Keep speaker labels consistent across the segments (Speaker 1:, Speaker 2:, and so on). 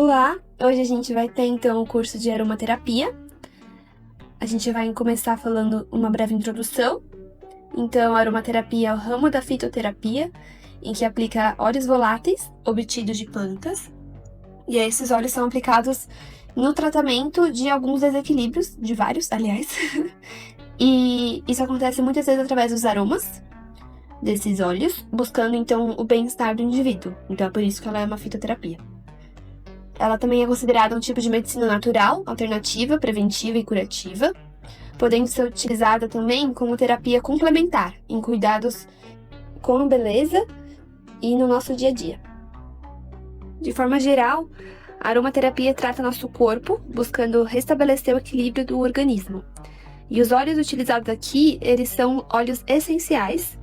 Speaker 1: Olá, hoje a gente vai ter então o curso de aromaterapia. A gente vai começar falando uma breve introdução. Então, a aromaterapia é o ramo da fitoterapia, em que aplica óleos voláteis obtidos de plantas. E esses óleos são aplicados no tratamento de alguns desequilíbrios, de vários, aliás. E isso acontece muitas vezes através dos aromas desses óleos, buscando então o bem-estar do indivíduo. Então é por isso que ela é uma fitoterapia. Ela também é considerada um tipo de medicina natural, alternativa, preventiva e curativa, podendo ser utilizada também como terapia complementar em cuidados com beleza e no nosso dia a dia. De forma geral, a aromaterapia trata nosso corpo, buscando restabelecer o equilíbrio do organismo. E os óleos utilizados aqui, eles são óleos essenciais,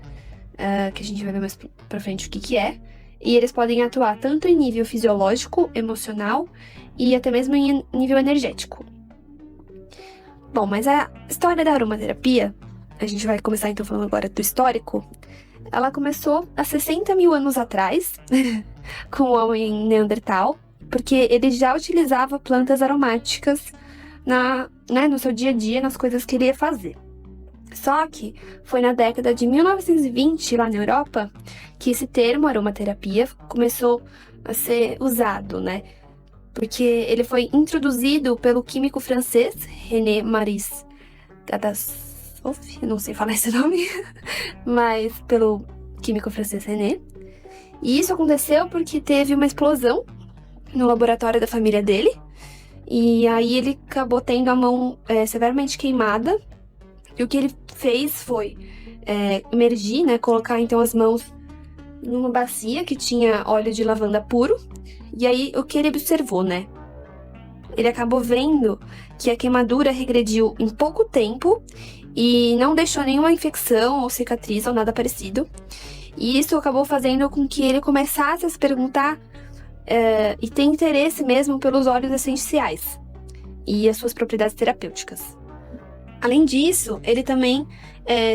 Speaker 1: que a gente vai ver mais pra frente o que é, e eles podem atuar tanto em nível fisiológico, emocional e até mesmo em nível energético. Bom, mas a história da aromaterapia, a gente vai começar então falando agora do histórico, ela começou há 60 mil anos atrás, com o homem Neandertal, porque ele já utilizava plantas aromáticas no seu dia a dia, nas coisas que ele ia fazer. Só que foi na década de 1920, lá na Europa, que esse termo aromaterapia começou a ser usado, né? Porque ele foi introduzido pelo químico francês René Maurice Tatassoff, não sei falar esse nome, mas pelo químico francês René. E isso aconteceu porque teve uma explosão no laboratório da família dele, e aí ele acabou tendo a mão severamente queimada. E o que ele fez foi imergir, né, colocar então as mãos numa bacia que tinha óleo de lavanda puro. E aí, o que ele observou, né? Ele acabou vendo que a queimadura regrediu em pouco tempo e não deixou nenhuma infecção ou cicatriz ou nada parecido. E isso acabou fazendo com que ele começasse a se perguntar e ter interesse mesmo pelos óleos essenciais e as suas propriedades terapêuticas. Além disso, ele também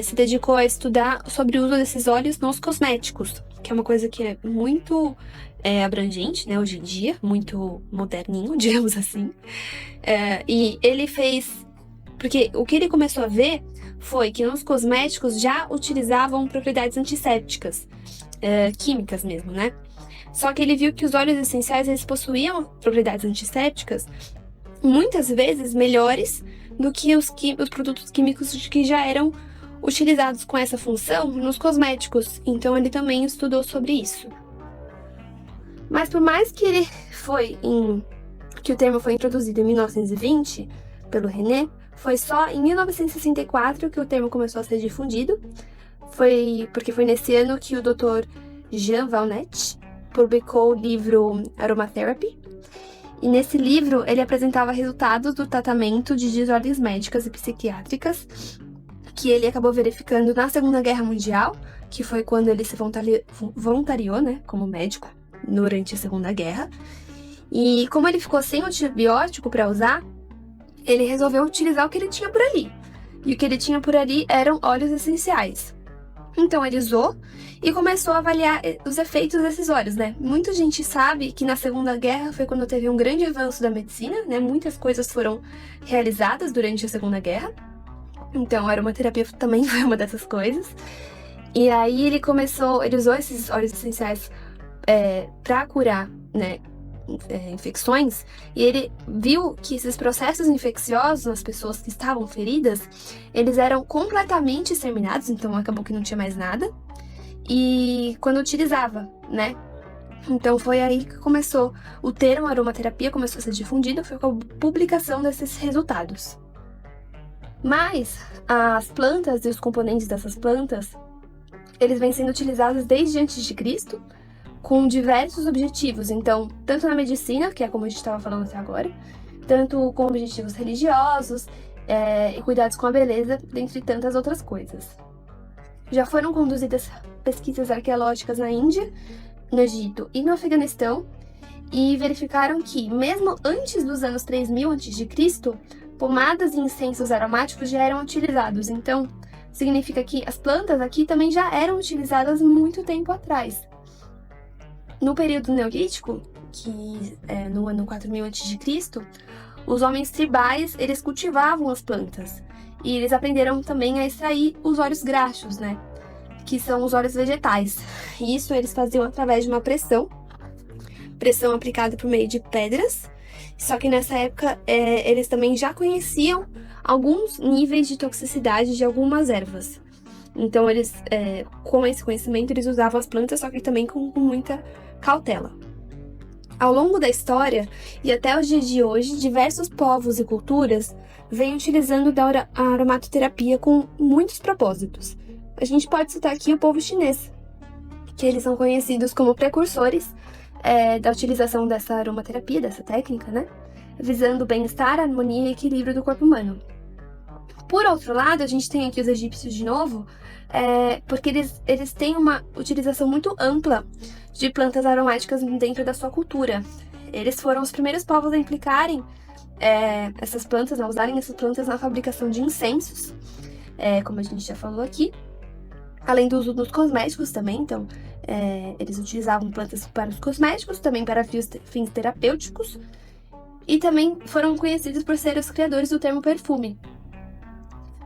Speaker 1: se dedicou a estudar sobre o uso desses óleos nos cosméticos, que é uma coisa que é muito abrangente, né, hoje em dia, muito moderninho, digamos assim. E ele fez... Porque o que ele começou a ver foi que nos cosméticos já utilizavam propriedades antissépticas, químicas mesmo, né? Só que ele viu que os óleos essenciais, eles possuíam propriedades antissépticas muitas vezes melhores do que os produtos químicos que já eram utilizados com essa função nos cosméticos. Então ele também estudou sobre isso. Mas por mais que que o termo foi introduzido em 1920 pelo René, foi só em 1964 que o termo começou a ser difundido. Porque foi nesse ano que o Dr. Jean Valnet publicou o livro Aromatherapy. E nesse livro, ele apresentava resultados do tratamento de desordens médicas e psiquiátricas que ele acabou verificando na Segunda Guerra Mundial, que foi quando ele se voluntariou, né, como médico durante a Segunda Guerra. E como ele ficou sem antibiótico para usar, ele resolveu utilizar o que ele tinha por ali. E o que ele tinha por ali eram óleos essenciais. Então ele usou e começou a avaliar os efeitos desses óleos, né? Muita gente sabe que na Segunda Guerra foi quando teve um grande avanço da medicina, né? Muitas coisas foram realizadas durante a Segunda Guerra. Então a aromaterapia também foi uma dessas coisas. E aí ele usou esses óleos essenciais para curar, né, infecções, e ele viu que esses processos infecciosos nas pessoas que estavam feridas, eles eram completamente exterminados, então acabou que não tinha mais nada, e quando utilizava, né? Então foi aí que começou, o termo aromaterapia começou a ser difundido, foi com a publicação desses resultados. Mas as plantas e os componentes dessas plantas, eles vêm sendo utilizados desde antes de Cristo, com diversos objetivos, então, tanto na medicina, que é como a gente estava falando até agora, tanto com objetivos religiosos e cuidados com a beleza, dentre tantas outras coisas. Já foram conduzidas pesquisas arqueológicas na Índia, no Egito e no Afeganistão, e verificaram que, mesmo antes dos anos 3000 a.C., pomadas e incensos aromáticos já eram utilizados, então significa que as plantas aqui também já eram utilizadas muito tempo atrás. No período neolítico, que no ano 4000 a.C., os homens tribais, eles cultivavam as plantas. E eles aprenderam também a extrair os óleos graxos, né? Que são os óleos vegetais. E isso eles faziam através de uma pressão aplicada por meio de pedras. Só que nessa época, eles também já conheciam alguns níveis de toxicidade de algumas ervas. Então, eles, com esse conhecimento, eles usavam as plantas, só que também com muita cautela. Ao longo da história, e até os dias de hoje, diversos povos e culturas vêm utilizando a aromaterapia com muitos propósitos. A gente pode citar aqui o povo chinês, que eles são conhecidos como precursores da utilização dessa aromaterapia, dessa técnica, né? Visando o bem-estar, a harmonia e equilíbrio do corpo humano. Por outro lado, a gente tem aqui os egípcios de novo, porque eles têm uma utilização muito ampla de plantas aromáticas dentro da sua cultura. Eles foram os primeiros povos a implicarem essas plantas, a usarem essas plantas na fabricação de incensos, como a gente já falou aqui, além do uso dos cosméticos também. Então, eles utilizavam plantas para os cosméticos, também para fins terapêuticos, e também foram conhecidos por ser os criadores do termo perfume.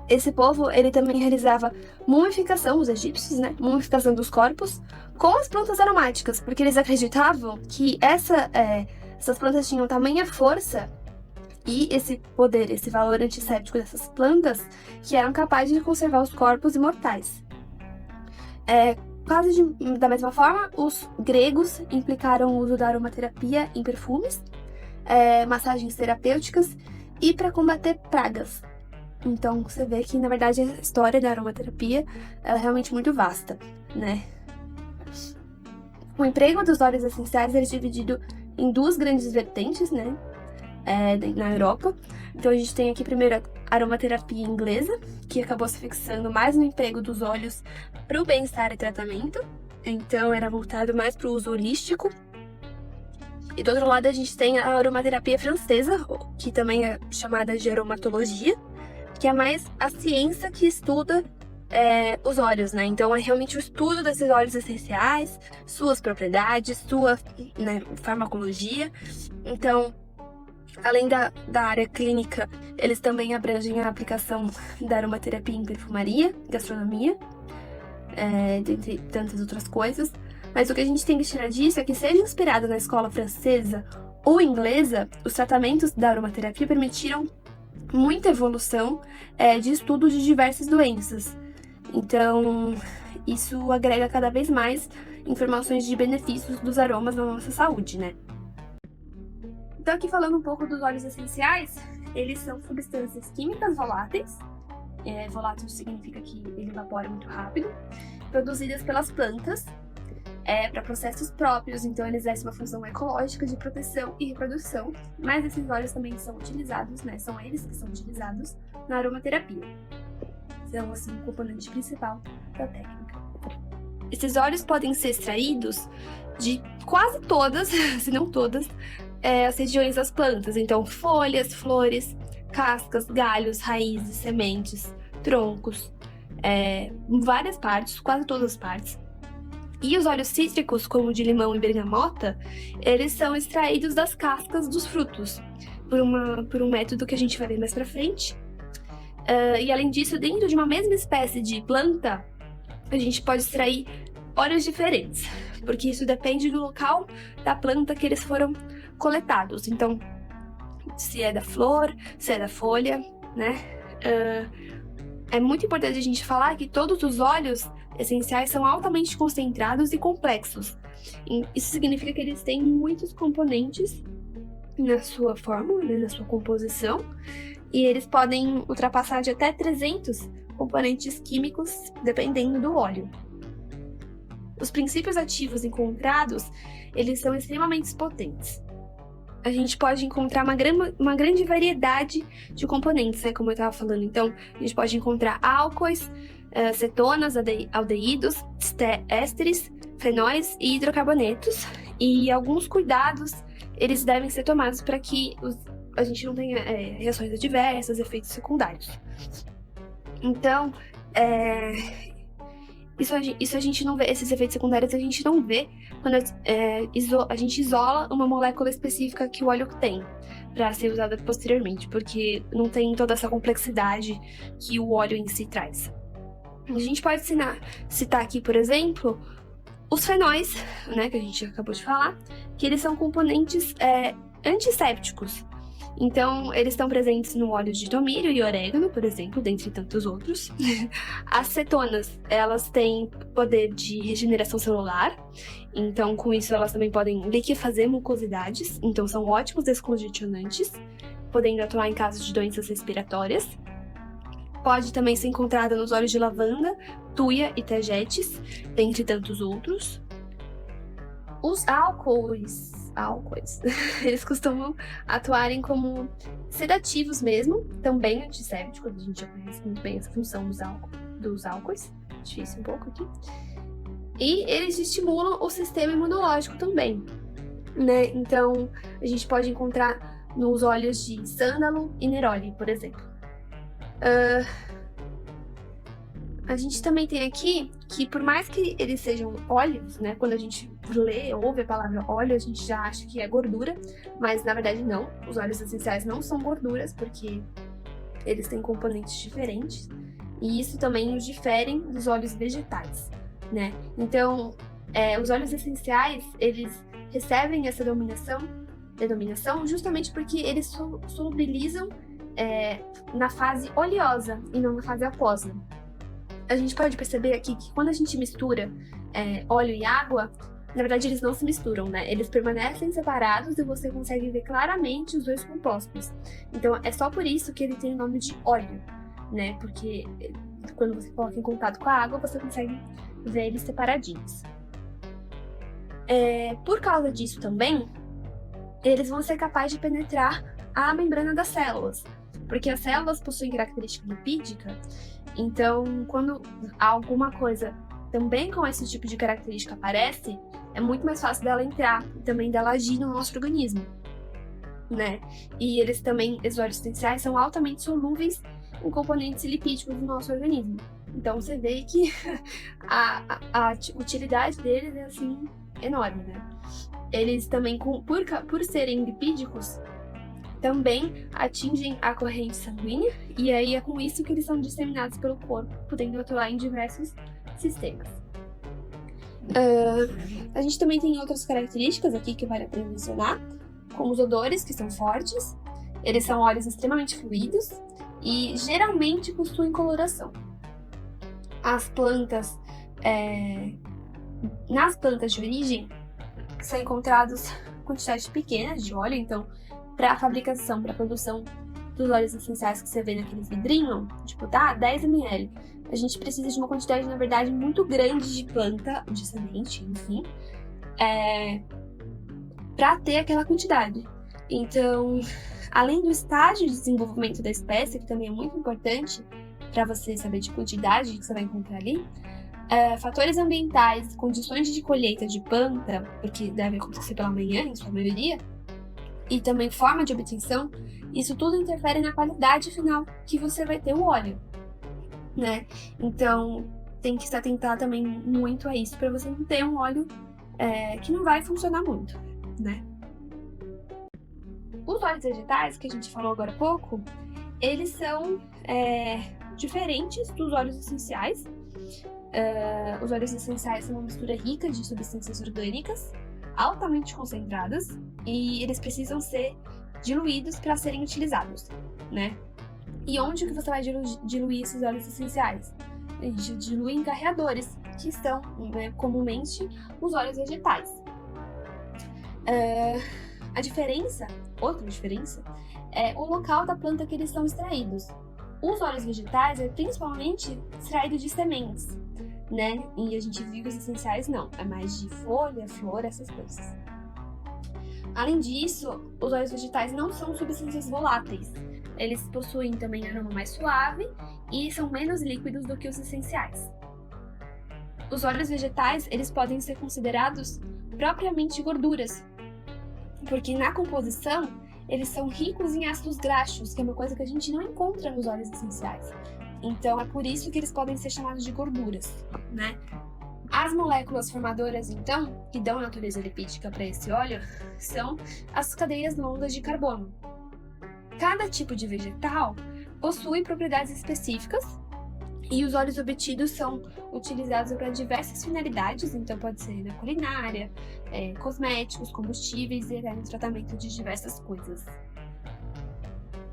Speaker 1: Esse povo, ele também realizava mumificação, os egípcios, né? Mumificação dos corpos com as plantas aromáticas, porque eles acreditavam que essas plantas tinham tamanha força e esse poder, esse valor antisséptico dessas plantas, que eram capazes de conservar os corpos imortais. Quase da mesma forma, os gregos implicaram o uso da aromaterapia em perfumes, massagens terapêuticas e para combater pragas. Então, você vê que, na verdade, a história da aromaterapia é realmente muito vasta, né? O emprego dos óleos essenciais é dividido em duas grandes vertentes, né? Na Europa. Então, a gente tem aqui primeiro a aromaterapia inglesa, que acabou se fixando mais no emprego dos óleos para o bem-estar e tratamento. Então, era voltado mais para o uso holístico. E do outro lado, a gente tem a aromaterapia francesa, que também é chamada de aromatologia, que é mais a ciência que estuda os óleos, né? Então, é realmente o estudo desses óleos essenciais, suas propriedades, sua, né, farmacologia. Então, além da área clínica, eles também abrangem a aplicação da aromaterapia em perfumaria, gastronomia, dentre tantas outras coisas. Mas o que a gente tem que tirar disso é que, seja inspirado na escola francesa ou inglesa, os tratamentos da aromaterapia permitiram muita evolução de estudos de diversas doenças. Então, isso agrega cada vez mais informações de benefícios dos aromas na nossa saúde, né? Então, aqui falando um pouco dos óleos essenciais, eles são substâncias químicas voláteis. Volátil significa que ele evapora muito rápido, produzidas pelas plantas para processos próprios. Então, eles exercem uma função ecológica de proteção e reprodução, mas esses óleos também são utilizados, né? São eles que são utilizados na aromaterapia. São, assim, o componente principal da técnica. Esses óleos podem ser extraídos de quase todas, se não todas, as regiões das plantas. Então, folhas, flores, cascas, galhos, raízes, sementes, troncos, várias partes, quase todas as partes. E os óleos cítricos, como o de limão e bergamota, eles são extraídos das cascas dos frutos, por um método que a gente vai ver mais pra frente. E além disso, dentro de uma mesma espécie de planta, a gente pode extrair óleos diferentes, porque isso depende do local da planta que eles foram coletados. Então, se é da flor, se é da folha, né? É muito importante a gente falar que todos os óleos essenciais são altamente concentrados e complexos. Isso significa que eles têm muitos componentes na sua fórmula, né, na sua composição, e eles podem ultrapassar de até 300 componentes químicos, dependendo do óleo. Os princípios ativos encontrados, eles são extremamente potentes. A gente pode encontrar uma grande variedade de componentes, né, como eu estava falando. Então, a gente pode encontrar álcoois, cetonas, aldeídos, ésteres, fenóis e hidrocarbonetos. E alguns cuidados, eles devem ser tomados para que a gente não tenha reações adversas, efeitos secundários. Então, Isso a gente não vê, esses efeitos secundários a gente não vê quando a gente isola uma molécula específica que o óleo tem para ser usada posteriormente, porque não tem toda essa complexidade que o óleo em si traz. A gente pode citar aqui, por exemplo, os fenóis, né, que a gente acabou de falar, que eles são componentes antissépticos. Então, eles estão presentes no óleo de tomilho e orégano, por exemplo, dentre tantos outros. As cetonas, elas têm poder de regeneração celular, então com isso elas também podem liquefazer mucosidades, então são ótimos descongestionantes, podendo atuar em casos de doenças respiratórias. Pode também ser encontrada nos óleos de lavanda, tuia e tagetes, dentre tantos outros. Os álcoois, eles costumam atuarem como sedativos mesmo, também antissépticos, a gente já conhece muito bem essa função dos álcoois, difícil um pouco aqui. E eles estimulam o sistema imunológico também, né? Então, a gente pode encontrar nos óleos de sândalo e neroli, por exemplo. A gente também tem aqui que, por mais que eles sejam óleos, né? Quando a gente lê ou ouve a palavra óleo, a gente já acha que é gordura, mas na verdade não. Os óleos essenciais não são gorduras, porque eles têm componentes diferentes. E isso também os diferem dos óleos vegetais, né? Então, os óleos essenciais, eles recebem essa denominação justamente porque eles solubilizam na fase oleosa e não na fase aquosa. A gente pode perceber aqui que quando a gente mistura óleo e água, na verdade eles não se misturam, né? Eles permanecem separados e você consegue ver claramente os dois compostos. Então é só por isso que ele tem o nome de óleo, né? Porque quando você coloca em contato com a água, você consegue ver eles separadinhos. Por causa disso também, eles vão ser capazes de penetrar a membrana das células, porque as células possuem característica lipídica. Então, quando alguma coisa também com esse tipo de característica aparece, é muito mais fácil dela entrar e também dela agir no nosso organismo, né? E esses óleos essenciais são altamente solúveis em componentes lipídicos do nosso organismo. Então, você vê que a utilidade deles é, assim, enorme, né? Eles também, por serem lipídicos, também atingem a corrente sanguínea, e aí é com isso que eles são disseminados pelo corpo, podendo atuar em diversos sistemas. A gente também tem outras características aqui que vale a pena mencionar, como os odores, que são fortes. Eles são óleos extremamente fluidos e geralmente possuem coloração. Nas plantas de origem, são encontrados quantidades pequenas de óleo, então para a produção dos óleos essenciais que você vê naqueles vidrinhos, tipo, 10 ml, a gente precisa de uma quantidade, na verdade, muito grande de planta, de semente, enfim, para ter aquela quantidade. Então, além do estágio de desenvolvimento da espécie, que também é muito importante para você saber de quantidade que você vai encontrar ali, fatores ambientais, condições de colheita de planta, porque deve acontecer pela manhã, em sua maioria, e também forma de obtenção, isso tudo interfere na qualidade final que você vai ter o óleo, né? Então, tem que se atentar também muito a isso para você não ter um óleo que não vai funcionar muito, né? Os óleos vegetais, que a gente falou agora há pouco, eles são diferentes dos óleos essenciais. Os óleos essenciais são uma mistura rica de substâncias orgânicas, altamente concentradas, e eles precisam ser diluídos para serem utilizados, né? E onde que você vai diluir esses óleos essenciais? A gente dilui em carreadores, que são, né, comumente os óleos vegetais. Outra diferença, é o local da planta que eles são extraídos. Os óleos vegetais é principalmente extraído de sementes, né? E a gente viu que os essenciais não, é mais de folha, flor, essas coisas. Além disso, os óleos vegetais não são substâncias voláteis. Eles possuem também aroma mais suave e são menos líquidos do que os essenciais. Os óleos vegetais, eles podem ser considerados propriamente gorduras, porque na composição eles são ricos em ácidos graxos, que é uma coisa que a gente não encontra nos óleos essenciais. Então, é por isso que eles podem ser chamados de gorduras, né? As moléculas formadoras, então, que dão natureza lipídica para esse óleo, são as cadeias longas de carbono. Cada tipo de vegetal possui propriedades específicas e os óleos obtidos são utilizados para diversas finalidades, então pode ser na culinária, cosméticos, combustíveis e até no tratamento de diversas coisas.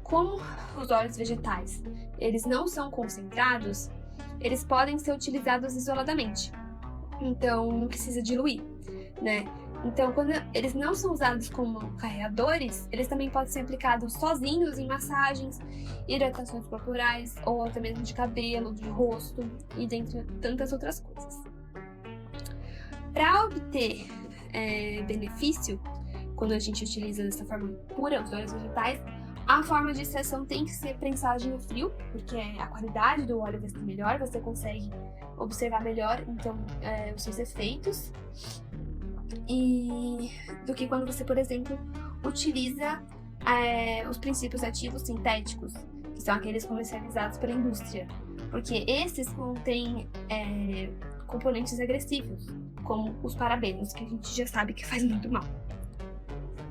Speaker 1: Como os óleos vegetais, eles não são concentrados, eles podem ser utilizados isoladamente, então não precisa diluir, né? Então, quando eles não são usados como carreadores, eles também podem ser aplicados sozinhos em massagens, hidratações corporais, ou até mesmo de cabelo, de rosto, e dentre tantas outras coisas. Para obter benefício, quando a gente utiliza dessa forma pura os óleos vegetais, a forma de extração tem que ser prensagem no frio, porque a qualidade do óleo vai ser melhor, você consegue observar melhor então os seus efeitos. E do que quando você, por exemplo, utiliza os princípios ativos sintéticos, que são aqueles comercializados pela indústria, porque esses contêm componentes agressivos, como os parabenos, que a gente já sabe que faz muito mal.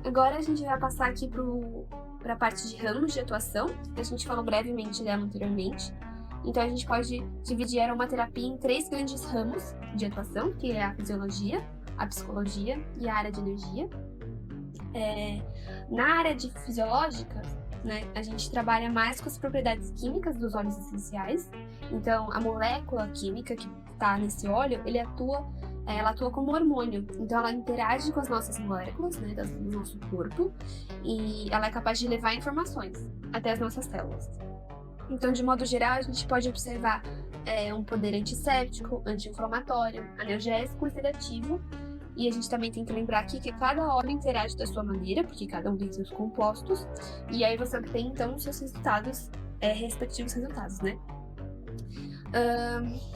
Speaker 1: Agora a gente vai passar aqui para a parte de ramos de atuação, que a gente falou brevemente dela anteriormente. Então a gente pode dividir a aromaterapia em 3 grandes ramos de atuação, que é a fisiologia, a psicologia e a área de energia. Na área de fisiológica, né, a gente trabalha mais com as propriedades químicas dos óleos essenciais. Então, a molécula química que está nesse óleo, ela atua como hormônio. Então, ela interage com as nossas moléculas, né, do nosso corpo, e ela é capaz de levar informações até as nossas células. Então, de modo geral, a gente pode observar um poder antisséptico, anti-inflamatório, analgésico e sedativo. E a gente também tem que lembrar aqui que cada óleo interage da sua maneira, porque cada um tem seus compostos, e aí você obtém, então, os seus resultados, respectivos resultados, né?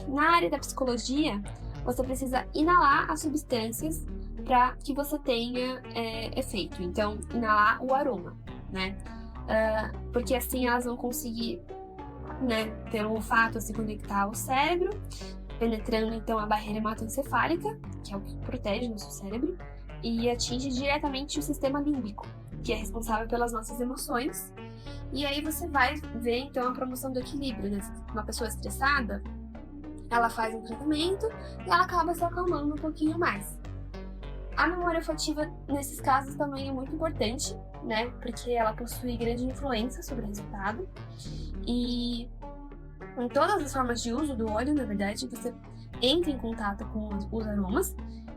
Speaker 1: Na área da psicologia, você precisa inalar as substâncias para que você tenha efeito. Então, inalar o aroma, né? Porque assim elas vão conseguir, né, ter o olfato a se conectar ao cérebro, penetrando então a barreira hematoencefálica, que é o que protege o nosso cérebro, e atinge diretamente o sistema límbico, que é responsável pelas nossas emoções. E aí você vai ver então a promoção do equilíbrio, né? Uma pessoa estressada, ela faz um tratamento e ela acaba se acalmando um pouquinho mais. A memória olfativa, nesses casos, também é muito importante, né? Porque ela possui grande influência sobre o resultado. E em todas as formas de uso do óleo, na verdade, você entra em contato com os aromas.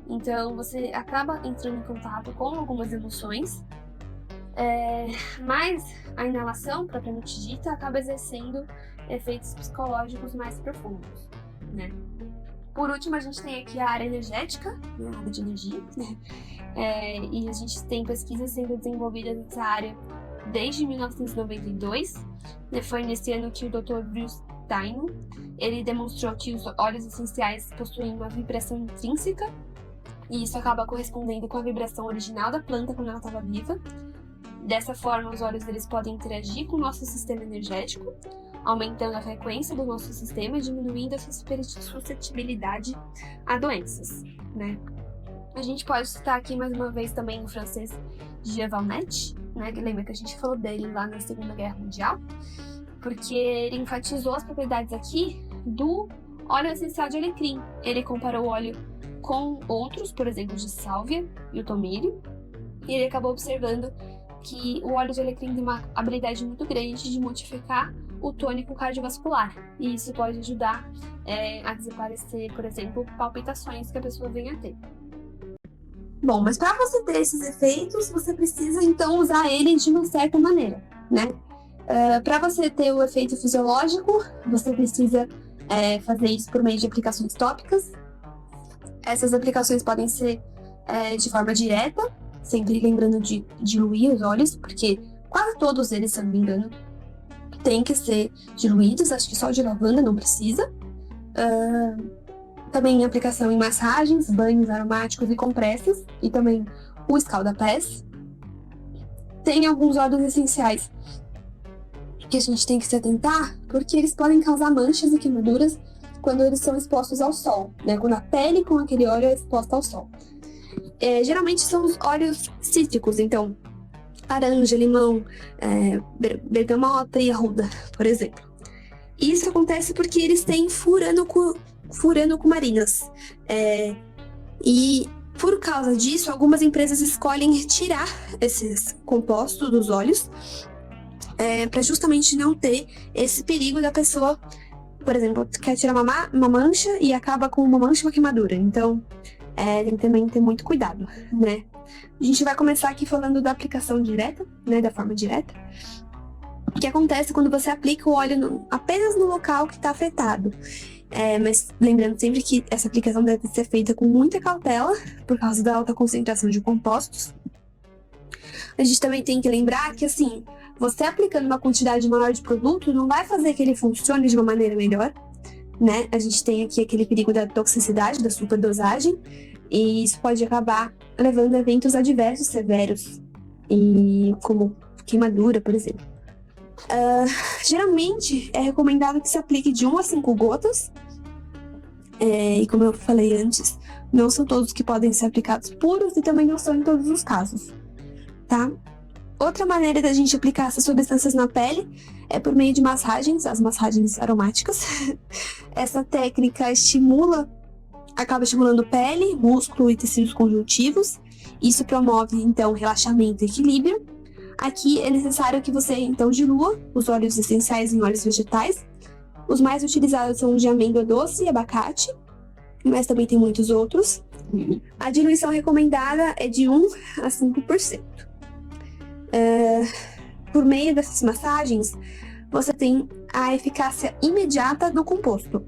Speaker 1: Então, você acaba entrando em contato com algumas emoções. Mas a inalação, propriamente dita, acaba exercendo efeitos psicológicos mais profundos, né? Por último, a gente tem aqui a área energética, né, a área de energia, né? E a gente tem pesquisas sendo desenvolvidas nessa área desde 1992. Né? Foi nesse ano que o Dr. Bruce Steinman, ele demonstrou que os óleos essenciais possuem uma vibração intrínseca, e isso acaba correspondendo com a vibração original da planta quando ela estava viva. Dessa forma, os óleos eles podem interagir com o nosso sistema energético, aumentando a frequência do nosso sistema e diminuindo a suscetibilidade a doenças, né? A gente pode citar aqui mais uma vez também o francês Jean Valnet, né? Que lembra que a gente falou dele lá na Segunda Guerra Mundial, porque ele enfatizou as propriedades aqui do óleo essencial de alecrim. Ele comparou o óleo com outros, por exemplo, de sálvia e o tomilho, e ele acabou observando que o óleo de alecrim tem uma habilidade muito grande de modificar o tônico cardiovascular, e isso pode ajudar a desaparecer, por exemplo, palpitações que a pessoa venha a ter. Bom, mas para você ter esses efeitos, você precisa então usar eles de uma certa maneira, né? Para você ter o efeito fisiológico, você precisa fazer isso por meio de aplicações tópicas. Essas aplicações podem ser de forma direta, sempre lembrando de diluir os óleos, porque quase todos eles, se eu não me engano, tem que ser diluídos, acho que só de lavanda não precisa. Também aplicação em massagens, banhos aromáticos e compressas, e também o escalda-pés. Tem alguns óleos essenciais que a gente tem que se atentar, porque eles podem causar manchas e queimaduras quando eles são expostos ao sol, né? Quando a pele com aquele óleo é exposta ao sol. Geralmente são os óleos cítricos, então laranja, limão, bergamota e arruda, por exemplo. E isso acontece porque eles têm furanocularinas. E por causa disso, algumas empresas escolhem retirar esses compostos dos óleos para justamente não ter esse perigo da pessoa, por exemplo, quer tirar uma mancha e acaba com uma mancha e uma queimadura. Então, tem que também ter muito cuidado, né? A gente vai começar aqui falando da aplicação direta, né, da forma direta. O que acontece quando você aplica o óleo apenas no local que está afetado. Mas lembrando sempre que essa aplicação deve ser feita com muita cautela, por causa da alta concentração de compostos. A gente também tem que lembrar que, assim, você aplicando uma quantidade maior de produto não vai fazer que ele funcione de uma maneira melhor, né? A gente tem aqui aquele perigo da toxicidade, da superdosagem, e isso pode acabar levando a eventos adversos severos, como queimadura, por exemplo. Geralmente é recomendado que se aplique de 1 a 5 gotas, e como eu falei antes, não são todos que podem ser aplicados puros e também não são em todos os casos, tá? Outra maneira da gente aplicar essas substâncias na pele é por meio de massagens, as massagens aromáticas. Essa técnica acaba estimulando pele, músculo e tecidos conjuntivos. Isso promove, então, relaxamento e equilíbrio. Aqui é necessário que você, então, dilua os óleos essenciais em óleos vegetais. Os mais utilizados são de amêndoa doce e abacate, mas também tem muitos outros. A diluição recomendada é de 1 a 5%. Por meio dessas massagens, você tem a eficácia imediata do composto,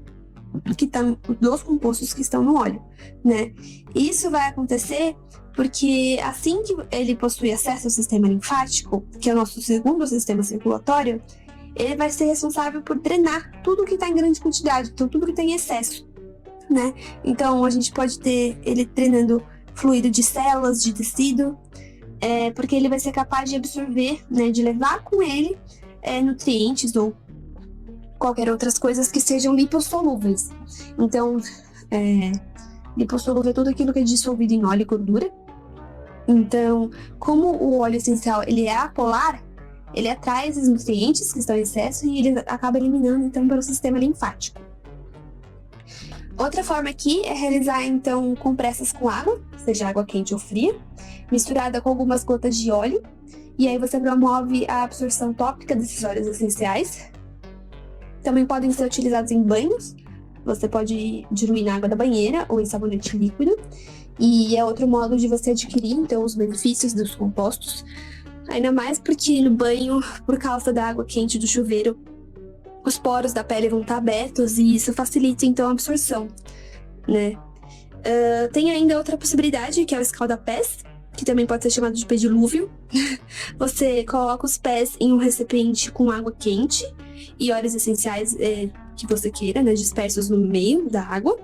Speaker 1: dos compostos que estão no óleo, né? Isso vai acontecer porque assim que ele possui acesso ao sistema linfático, que é o nosso segundo sistema circulatório, ele vai ser responsável por drenar tudo que está em grande quantidade, então tudo que está em excesso, né? Então a gente pode ter ele drenando fluido de células, de tecido, porque ele vai ser capaz de absorver, né, de levar com ele nutrientes ou qualquer outras coisas que sejam lipossolúveis. Então, lipossolúvel é tudo aquilo que é dissolvido em óleo e gordura. Então, como o óleo essencial ele é apolar, ele atrai esses nutrientes que estão em excesso e ele acaba eliminando, então, pelo sistema linfático. Outra forma aqui é realizar, então, compressas com água, seja água quente ou fria, misturada com algumas gotas de óleo, e aí você promove a absorção tópica desses óleos essenciais. Também podem ser utilizados em banhos, você pode diluir na água da banheira ou em sabonete líquido, e é outro modo de você adquirir, então, os benefícios dos compostos, ainda mais porque no banho, por causa da água quente do chuveiro, os poros da pele vão estar abertos e isso facilita, então, a absorção, né? Tem ainda outra possibilidade, que é o escalda-pés, que também pode ser chamado de pedilúvio. Você coloca os pés em um recipiente com água quente e óleos essenciais que você queira, né, dispersos no meio da água.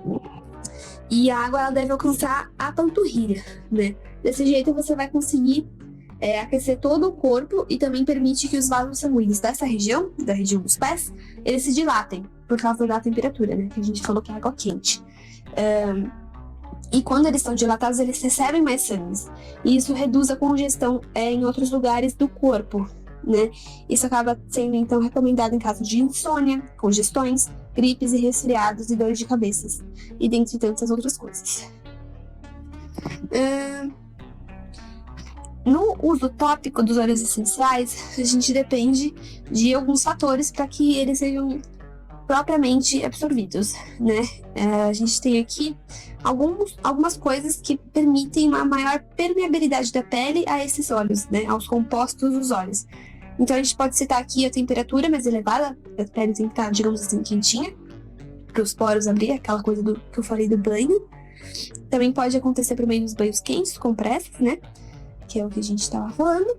Speaker 1: E a água ela deve alcançar a panturrilha, né? Desse jeito você vai conseguir aquecer todo o corpo e também permite que os vasos sanguíneos dessa região, da região dos pés, eles se dilatem por causa da temperatura, né? Que a gente falou que é água quente. E quando eles estão dilatados, eles recebem mais sangue. E isso reduz a congestão em outros lugares do corpo, né? Isso acaba sendo, então, recomendado em caso de insônia, congestões, gripes e resfriados e dores de cabeça. E dentre tantas outras coisas. No uso tópico dos óleos essenciais, a gente depende de alguns fatores para que eles sejam propriamente absorvidos, né? A gente tem aqui algumas coisas que permitem uma maior permeabilidade da pele a esses óleos, né? Aos compostos dos óleos. Então a gente pode citar aqui a temperatura mais elevada, a pele tem que estar, digamos assim, quentinha, para os poros abrir, aquela coisa que eu falei do banho. Também pode acontecer por meio dos banhos quentes, compressas, né? Que é o que a gente estava falando.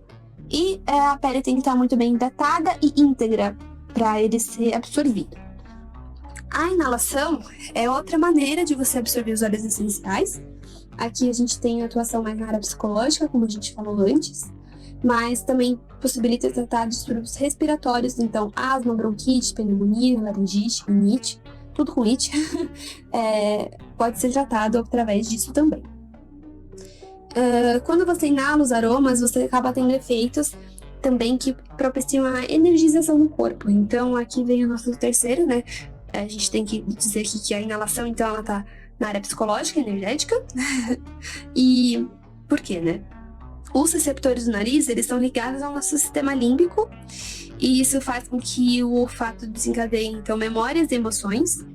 Speaker 1: E a pele tem que estar muito bem hidratada e íntegra para ele ser absorvido. A inalação é outra maneira de você absorver os óleos essenciais. Aqui a gente tem a atuação mais na área psicológica, como a gente falou antes. mas também possibilita tratar distúrbios respiratórios, então asma, bronquite, pneumonia, laringite, rinite, tudo com it, pode ser tratado através disso também. Quando você inala os aromas, você acaba tendo efeitos também que propiciam a energização do corpo. Então, aqui vem o nosso terceiro, né? A gente tem que dizer aqui que a inalação, então, ela tá na área psicológica, energética. E por quê, né? Os receptores do nariz, eles estão ligados ao nosso sistema límbico, e isso faz com que o olfato desencadeie, então, memórias e emoções,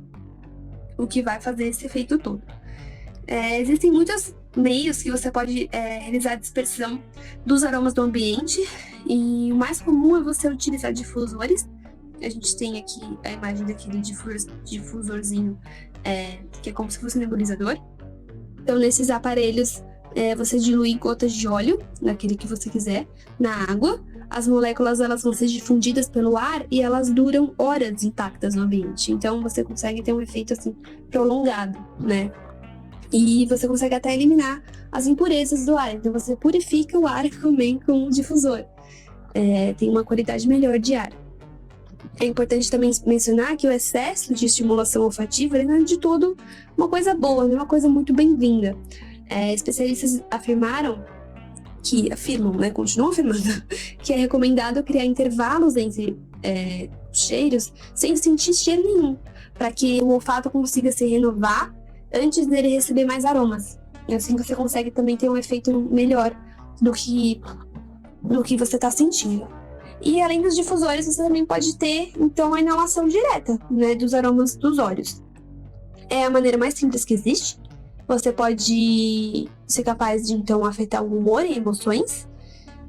Speaker 1: o que vai fazer esse efeito todo. Existem muitos meios que você pode realizar a dispersão dos aromas do ambiente, e o mais comum é você utilizar difusores. A gente tem aqui a imagem daquele difusorzinho, que é como se fosse um nebulizador. Então, nesses aparelhos, você dilui gotas de óleo, naquele que você quiser, na água. As moléculas, elas vão ser difundidas pelo ar e elas duram horas intactas no ambiente. Então, você consegue ter um efeito, assim, prolongado, né? E você consegue até eliminar as impurezas do ar. Então, você purifica o ar também com o difusor. Tem uma qualidade melhor de ar. É importante também mencionar que o excesso de estimulação olfativa não é de tudo uma coisa boa, não é uma coisa muito bem-vinda. Especialistas continuam afirmando, que é recomendado criar intervalos entre cheiros sem sentir cheiro nenhum, para que o olfato consiga se renovar antes dele receber mais aromas. E assim você consegue também ter um efeito melhor do que você está sentindo. E além dos difusores, você também pode ter, então, a inalação direta, né, dos aromas dos óleos. É a maneira mais simples que existe. Você pode ser capaz de, então, afetar o humor e emoções.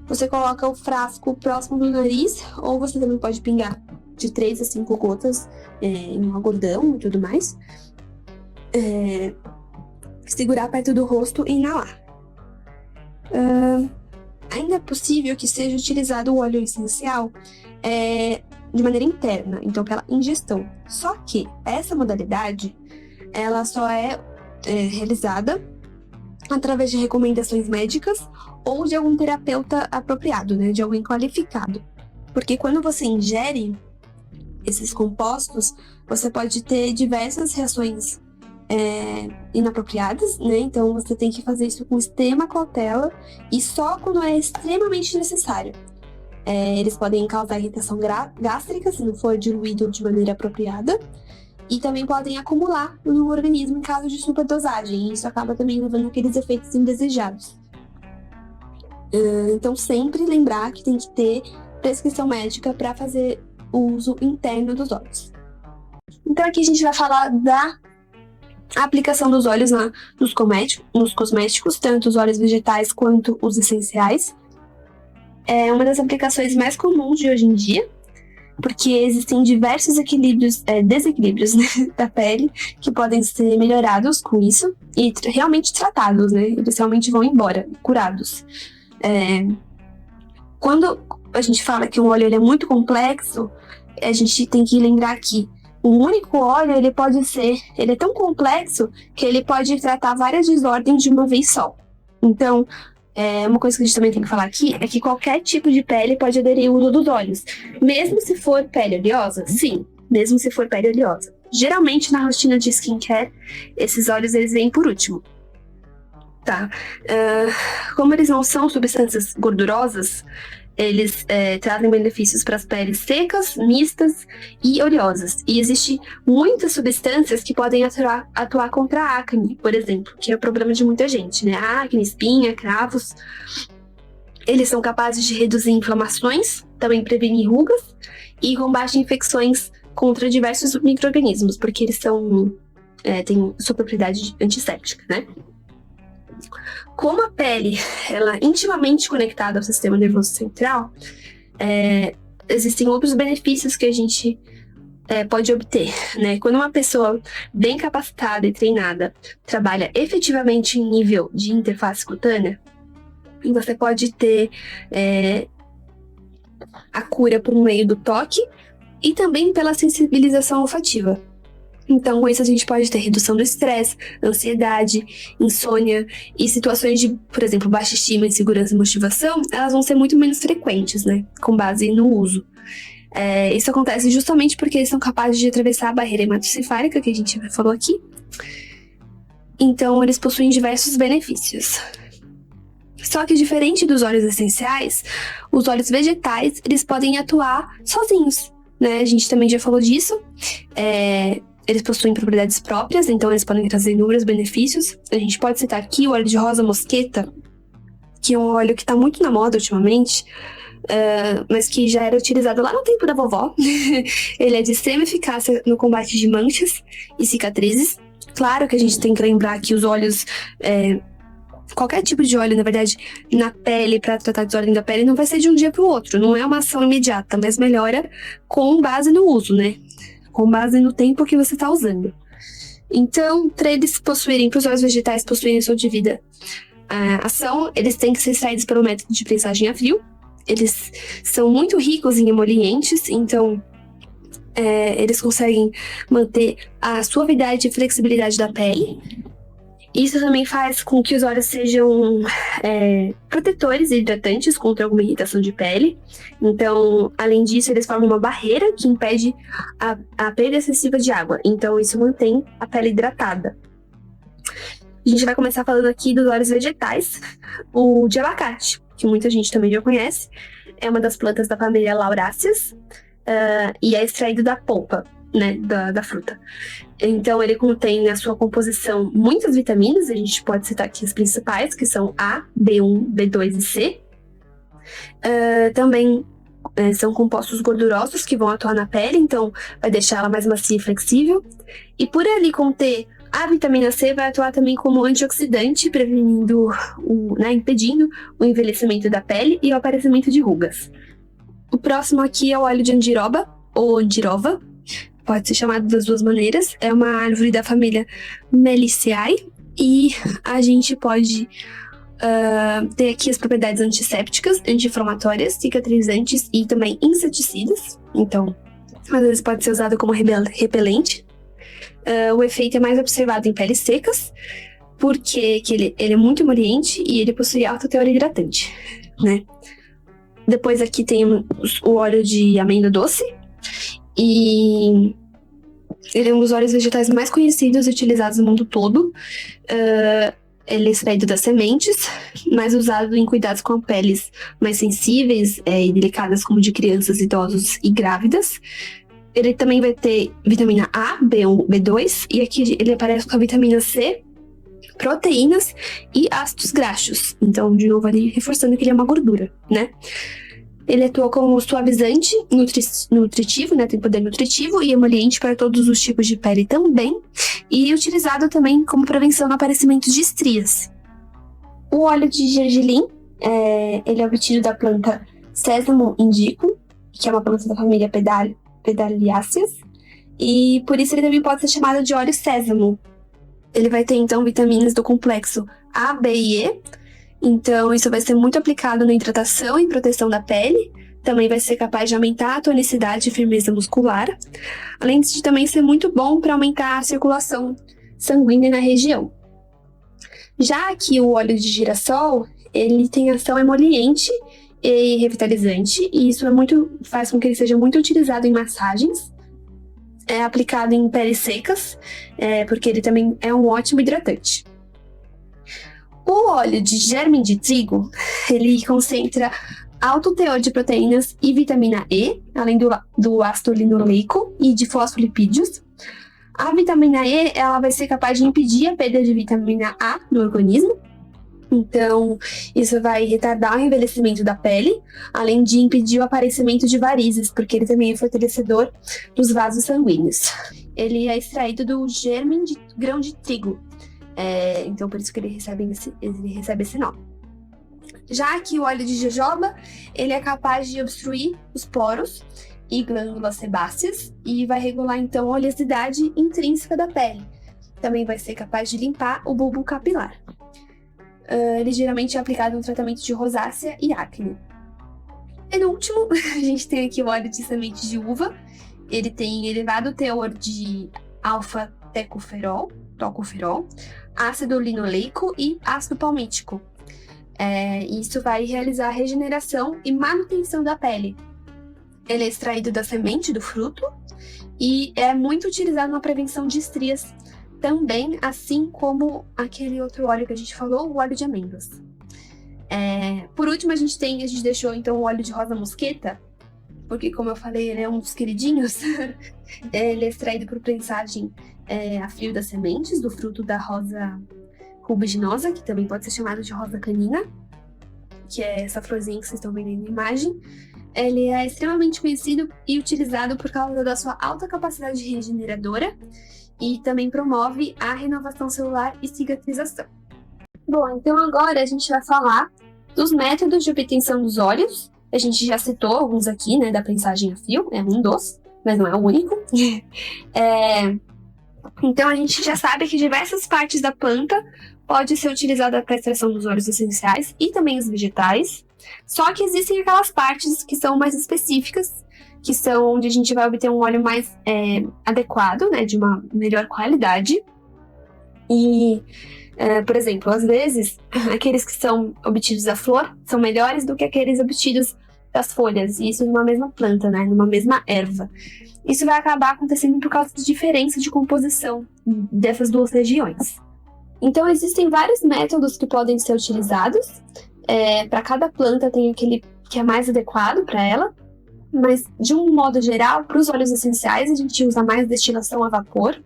Speaker 1: Você coloca o frasco próximo do nariz, ou você também pode pingar de 3 a 5 gotas em um algodão e tudo mais. Segurar perto do rosto e inalar. Ainda é possível que seja utilizado o óleo essencial de maneira interna, então pela ingestão. Só que essa modalidade, ela só é realizada através de recomendações médicas ou de algum terapeuta apropriado, né, de alguém qualificado. Porque quando você ingere esses compostos, você pode ter diversas reações inapropriadas, né? Então você tem que fazer isso com extrema cautela e só quando é extremamente necessário. Eles podem causar irritação gástrica se não for diluído de maneira apropriada, e também podem acumular no organismo em caso de superdosagem, e isso acaba também levando aqueles efeitos indesejados. Então sempre lembrar que tem que ter prescrição médica para fazer o uso interno dos óleos. Então aqui a gente vai falar da aplicação dos óleos nos cosméticos, tanto os óleos vegetais quanto os essenciais. É uma das aplicações mais comuns de hoje em dia, porque existem diversos desequilíbrios, né, da pele que podem ser melhorados com isso e realmente tratados, né? Eles realmente vão embora, curados. Quando a gente fala que um óleo é muito complexo, a gente tem que lembrar que o único óleo, ele é tão complexo que ele pode tratar várias desordens de uma vez só. Então, uma coisa que a gente também tem que falar aqui é que qualquer tipo de pele pode aderir ao uso dos óleos. Mesmo se for pele oleosa? Sim, mesmo se for pele oleosa. Geralmente, na rotina de skincare, esses óleos eles vêm por último. Tá? Como eles não são substâncias gordurosas, eles trazem benefícios para as peles secas, mistas e oleosas. E existem muitas substâncias que podem atuar contra a acne, por exemplo, que é o problema de muita gente, né? Acne, espinha, cravos. Eles são capazes de reduzir inflamações, também prevenir rugas e combate infecções contra diversos micro-organismos, porque eles têm sua propriedade antisséptica, né? Como a pele ela é intimamente conectada ao sistema nervoso central, existem outros benefícios que a gente pode obter, né? Quando uma pessoa bem capacitada e treinada trabalha efetivamente em nível de interface cutânea, você pode ter a cura por meio do toque e também pela sensibilização olfativa. Então, com isso, a gente pode ter redução do estresse, ansiedade, insônia e situações de, por exemplo, baixa estima, insegurança e motivação, elas vão ser muito menos frequentes, né? Com base no uso. Isso acontece justamente porque eles são capazes de atravessar a barreira hematocefálica, que a gente falou aqui. Então, eles possuem diversos benefícios. Só que, diferente dos óleos essenciais, os óleos vegetais, eles podem atuar sozinhos, né? A gente também já falou disso. Eles possuem propriedades próprias, então eles podem trazer inúmeros benefícios. A gente pode citar aqui o óleo de rosa mosqueta, que é um óleo que está muito na moda ultimamente, mas que já era utilizado lá no tempo da vovó. Ele é de extrema eficácia no combate de manchas e cicatrizes. Claro que a gente tem que lembrar que os óleos, qualquer tipo de óleo, na verdade, na pele, para tratar desordem da pele, não vai ser de um dia para o outro. Não é uma ação imediata, mas melhora com base no uso, né? Com base no tempo que você está usando. Então, para os óleos vegetais possuírem sua devida ação, eles têm que ser extraídos pelo método de prensagem a frio. Eles são muito ricos em emolientes, então eles conseguem manter a suavidade e flexibilidade da pele. Isso também faz com que os óleos sejam protetores e hidratantes contra alguma irritação de pele. Então, além disso, eles formam uma barreira que impede a perda excessiva de água. Então, isso mantém a pele hidratada. A gente vai começar falando aqui dos óleos vegetais. O de abacate, que muita gente também já conhece, é uma das plantas da família Lauráceas e é extraído da polpa, né, da fruta. Então, ele contém na sua composição muitas vitaminas, a gente pode citar aqui as principais, que são A, B1, B2 e C. Também são compostos gordurosos que vão atuar na pele, então vai deixar ela mais macia e flexível. E por ele conter a vitamina C, vai atuar também como antioxidante, prevenindo, impedindo o envelhecimento da pele e o aparecimento de rugas. O próximo aqui é o óleo de andiroba, ou andirova. Pode ser chamado das duas maneiras. É uma árvore da família Meliaceae e a gente pode ter aqui as propriedades antissépticas, anti-inflamatórias, cicatrizantes e também inseticidas. Então, às vezes pode ser usado como repelente. O efeito é mais observado em peles secas, porque ele é muito emoliente e ele possui alto teor hidratante, né? Depois aqui tem o óleo de amêndoa doce. E ele é um dos óleos vegetais mais conhecidos e utilizados no mundo todo. Ele é extraído das sementes, mas usado em cuidados com peles mais sensíveis e delicadas, como de crianças, idosos e grávidas. Ele também vai ter vitamina A, B1, B2, e aqui ele aparece com a vitamina C, proteínas e ácidos graxos. Então, de novo, ali reforçando que ele é uma gordura, né? Ele atua como suavizante nutritivo, né? Tem poder nutritivo e emoliente para todos os tipos de pele também. E utilizado também como prevenção no aparecimento de estrias. O óleo de gergelim, ele é obtido da planta Sésamo indico, que é uma planta da família Pedaliaceae. E por isso ele também pode ser chamado de óleo sésamo. Ele vai ter, então, vitaminas do complexo A, B e E. Então, isso vai ser muito aplicado na hidratação e proteção da pele. Também vai ser capaz de aumentar a tonicidade e firmeza muscular. Além de também ser muito bom para aumentar a circulação sanguínea na região. Já que o óleo de girassol, ele tem ação emoliente e revitalizante. E isso faz com que ele seja muito utilizado em massagens. É aplicado em peles secas, porque ele também é um ótimo hidratante. O óleo de germe de trigo, ele concentra alto teor de proteínas e vitamina E, além do ácido linoleico e de fosfolipídios. A vitamina E, ela vai ser capaz de impedir a perda de vitamina A no organismo. Então, isso vai retardar o envelhecimento da pele, além de impedir o aparecimento de varizes, porque ele também é fortalecedor dos vasos sanguíneos. Ele é extraído do germe de grão de trigo. Então, por isso que ele recebe esse nome. Já que o óleo de jojoba, ele é capaz de obstruir os poros e glândulas sebáceas e vai regular, então, a oleosidade intrínseca da pele. Também vai ser capaz de limpar o bulbo capilar. Ele geralmente é aplicado no tratamento de rosácea e acne. Penúltimo, a gente tem aqui o óleo de semente de uva. Ele tem elevado teor de alfa-tocoferol, ácido linoleico e ácido palmítico. Isso vai realizar a regeneração e manutenção da pele. Ele é extraído da semente do fruto e é muito utilizado na prevenção de estrias também, assim como aquele outro óleo que a gente falou, o óleo de amêndoas. Por último, a gente deixou então o óleo de rosa mosqueta, porque, como eu falei, ele é um dos queridinhos. Ele é extraído por prensagem a fio das sementes do fruto da rosa rubiginosa, que também pode ser chamado de rosa canina, que é essa florzinha que vocês estão vendo aí na imagem. Ele é extremamente conhecido e utilizado por causa da sua alta capacidade regeneradora e também promove a renovação celular e cicatrização. Bom, então agora a gente vai falar dos métodos de obtenção dos óleos. A gente já citou alguns aqui, né, da prensagem a fio, é um dos, mas não é o único. Então a gente já sabe que diversas partes da planta pode ser utilizada para a extração dos óleos essenciais e também os vegetais. Só que existem aquelas partes que são mais específicas, que são onde a gente vai obter um óleo mais adequado, né, de uma melhor qualidade. E, por exemplo, às vezes, aqueles que são obtidos da flor são melhores do que aqueles obtidos das folhas, e isso numa mesma planta, né, numa mesma erva. Isso vai acabar acontecendo por causa de diferença de composição dessas duas regiões. Então, existem vários métodos que podem ser utilizados. Para cada planta tem aquele que é mais adequado para ela, mas de um modo geral, para os óleos essenciais a gente usa mais destilação a vapor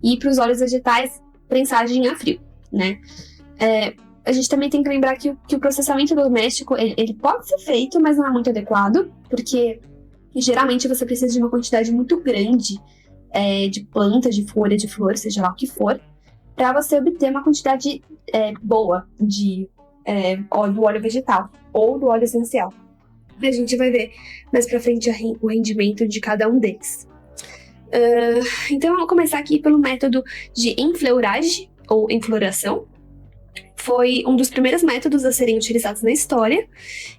Speaker 1: e para os óleos vegetais, prensagem a frio, né? A gente também tem que lembrar que o processamento doméstico ele pode ser feito, mas não é muito adequado, porque geralmente você precisa de uma quantidade muito grande de planta, de folha, de flor, seja lá o que for, para você obter uma quantidade boa do óleo vegetal ou do óleo essencial. A gente vai ver mais pra frente o rendimento de cada um deles. Então, vamos começar aqui pelo método de enfleurage ou enfloração. Foi um dos primeiros métodos a serem utilizados na história,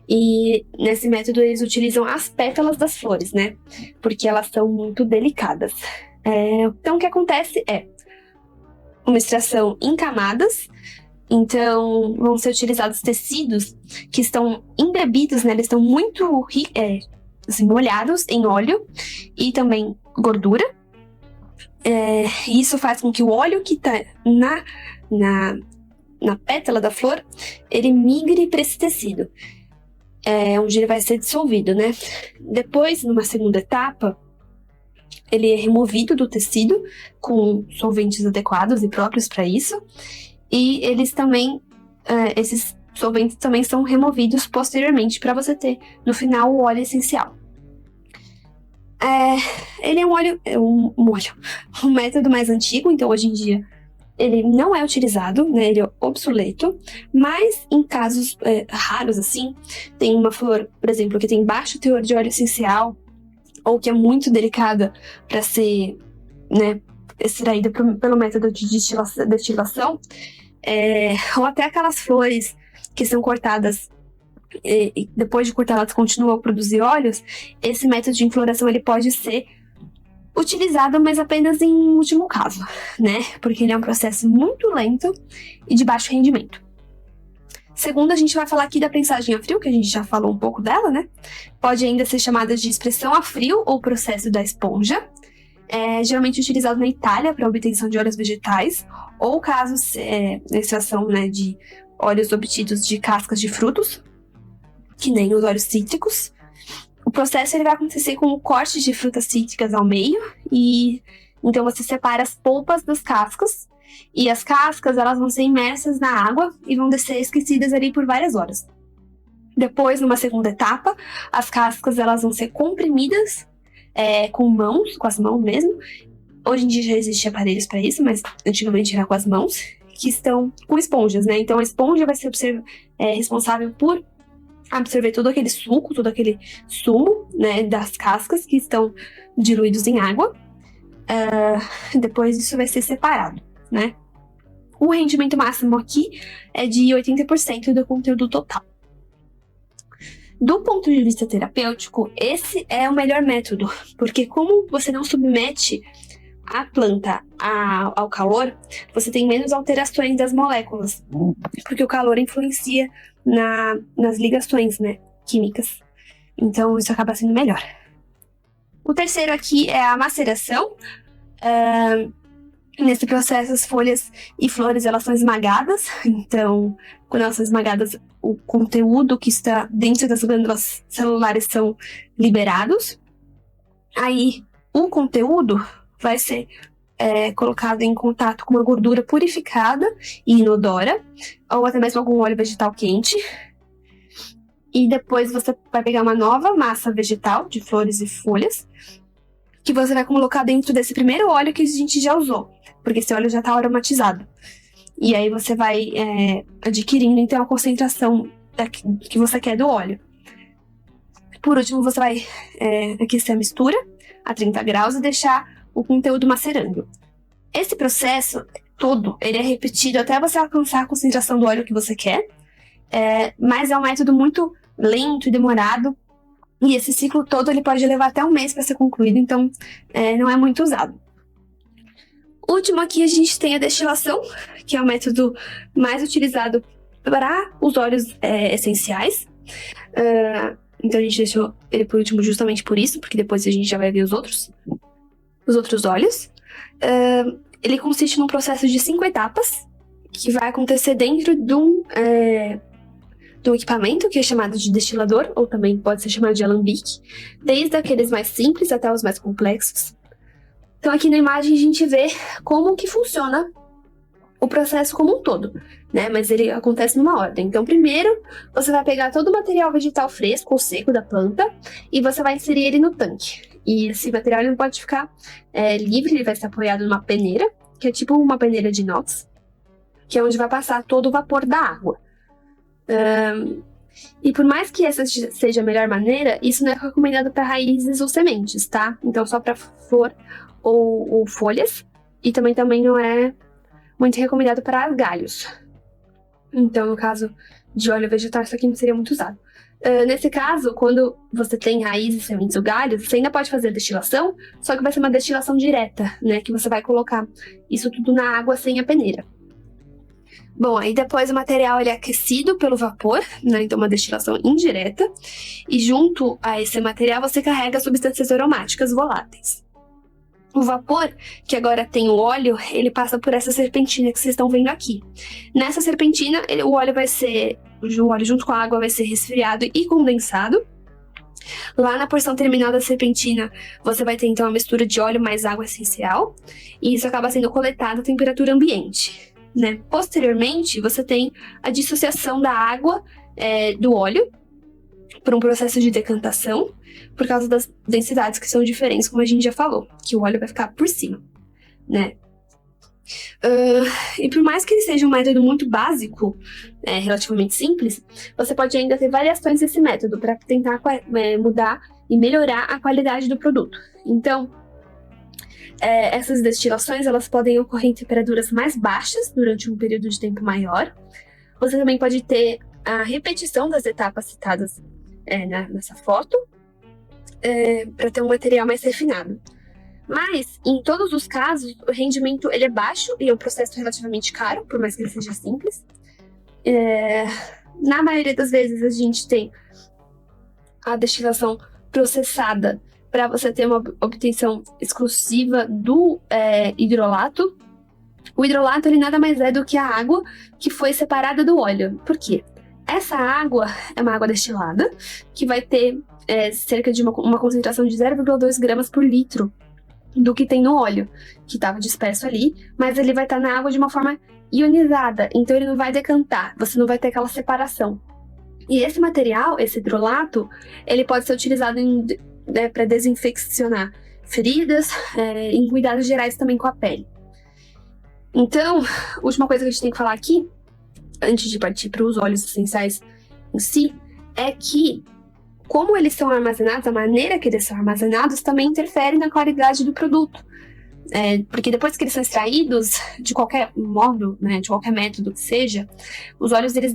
Speaker 1: e nesse método eles utilizam as pétalas das flores, né? Porque elas são muito delicadas. Então, o que acontece é uma extração em camadas. Então, vão ser utilizados tecidos que estão embebidos, né? Eles estão muito molhados em óleo e também gordura. Isso faz com que o óleo que está na pétala da flor, ele migre para esse tecido, onde ele vai ser dissolvido, né? Depois, numa segunda etapa, ele é removido do tecido com solventes adequados e próprios para isso. E eles também, esses solventes também são removidos posteriormente para você ter, no final, o óleo essencial. Ele é um método mais antigo, então hoje em dia ele não é utilizado, né, ele é obsoleto, mas em casos raros assim, tem uma flor, por exemplo, que tem baixo teor de óleo essencial, ou que é muito delicada para ser, né, extraída pelo método de destilação, ou até aquelas flores que são cortadas e depois de cortar elas continuam a produzir óleos. Esse método de enfloração ele pode ser utilizado, mas apenas em último caso, né? Porque ele é um processo muito lento e de baixo rendimento. Segundo, a gente vai falar aqui da prensagem a frio, que a gente já falou um pouco dela, né? Pode ainda ser chamada de expressão a frio ou processo da esponja. Geralmente utilizado na Itália para obtenção de óleos vegetais, ou casos na extração, né, de óleos obtidos de cascas de frutos, que nem os óleos cítricos. O processo ele vai acontecer com o corte de frutas cítricas ao meio, e então você separa as polpas das cascas, e as cascas elas vão ser imersas na água e vão ser esquecidas ali por várias horas. Depois, numa segunda etapa, as cascas elas vão ser comprimidas com as mãos mesmo. Hoje em dia já existem aparelhos para isso, mas antigamente era com as mãos, que estão com esponjas, né? Então a esponja vai ser responsável por absorver todo aquele suco, todo aquele sumo, né, das cascas que estão diluídos em água. Depois isso vai ser separado, né? O rendimento máximo aqui é de 80% do conteúdo total. Do ponto de vista terapêutico, esse é o melhor método, porque como você não submete a planta ao calor, você tem menos alterações das moléculas, porque o calor influencia nas ligações, né, químicas. Então, isso acaba sendo melhor. O terceiro aqui é a maceração. Nesse processo, as folhas e flores, elas são esmagadas. Então, quando elas são esmagadas, o conteúdo que está dentro das glândulas celulares são liberados. Aí, o conteúdo vai ser colocado em contato com uma gordura purificada e inodora, ou até mesmo algum óleo vegetal quente. E depois você vai pegar uma nova massa vegetal de flores e folhas, que você vai colocar dentro desse primeiro óleo que a gente já usou, porque esse óleo já está aromatizado. E aí você vai adquirindo, então, a concentração que você quer do óleo. Por último, você vai aquecer a mistura a 30 graus e deixar o conteúdo macerando. Esse processo todo, ele é repetido até você alcançar a concentração do óleo que você quer, mas é um método muito lento e demorado, e esse ciclo todo ele pode levar até um mês para ser concluído, então não é muito usado. Último aqui a gente tem a destilação, que é o método mais utilizado para os óleos essenciais. Então a gente deixou ele por último justamente por isso, porque depois a gente já vai ver os outros óleos. Ele consiste num processo de 5 etapas, que vai acontecer dentro de um equipamento que é chamado de destilador, ou também pode ser chamado de alambique, desde aqueles mais simples até os mais complexos. Então aqui na imagem a gente vê como que funciona o processo como um todo, né? Mas ele acontece numa ordem. Então primeiro você vai pegar todo o material vegetal fresco ou seco da planta e você vai inserir ele no tanque. E esse material ele não pode ficar livre, ele vai ser apoiado numa peneira, que é tipo uma peneira de inox, que é onde vai passar todo o vapor da água. E por mais que essa seja a melhor maneira, isso não é recomendado para raízes ou sementes, tá? Então só para flor ou folhas, e também não é muito recomendado para galhos. Então, no caso de óleo vegetal, isso aqui não seria muito usado. Nesse caso, quando você tem raízes, sementes ou galhos, você ainda pode fazer a destilação, só que vai ser uma destilação direta, né? Que você vai colocar isso tudo na água sem a peneira. Bom, aí depois o material ele é aquecido pelo vapor, né? Então uma destilação indireta. E junto a esse material você carrega substâncias aromáticas voláteis. O vapor, que agora tem o óleo, ele passa por essa serpentina que vocês estão vendo aqui. Nessa serpentina, o óleo junto com a água vai ser resfriado e condensado. Lá na porção terminal da serpentina, você vai ter então a mistura de óleo mais água essencial. E isso acaba sendo coletado a temperatura ambiente, né? Posteriormente, você tem a dissociação da água do óleo por um processo de decantação, por causa das densidades que são diferentes, como a gente já falou, que o óleo vai ficar por cima, né? E por mais que ele seja um método muito básico, relativamente simples, você pode ainda ter variações desse método para tentar mudar e melhorar a qualidade do produto. Então, essas destilações elas podem ocorrer em temperaturas mais baixas durante um período de tempo maior. Você também pode ter a repetição das etapas citadas nessa foto, para ter um material mais refinado. Mas, em todos os casos, o rendimento ele é baixo e é um processo relativamente caro, por mais que ele seja simples. Na maioria das vezes, a gente tem a destilação processada para você ter uma obtenção exclusiva do hidrolato. O hidrolato ele nada mais é do que a água que foi separada do óleo. Por quê? Essa água é uma água destilada que vai ter cerca de uma concentração de 0,2 gramas por litro do que tem no óleo, que estava disperso ali, mas ele vai estar na água de uma forma ionizada, então ele não vai decantar, você não vai ter aquela separação. E esse material, esse hidrolato, ele pode ser utilizado para desinfeccionar feridas, em cuidados gerais também com a pele. Então, a última coisa que a gente tem que falar aqui, antes de partir para os óleos essenciais em si, é que como eles são armazenados, a maneira que eles são armazenados também interfere na qualidade do produto. Porque depois que eles são extraídos, de qualquer modo, né, de qualquer método que seja, os óleos eles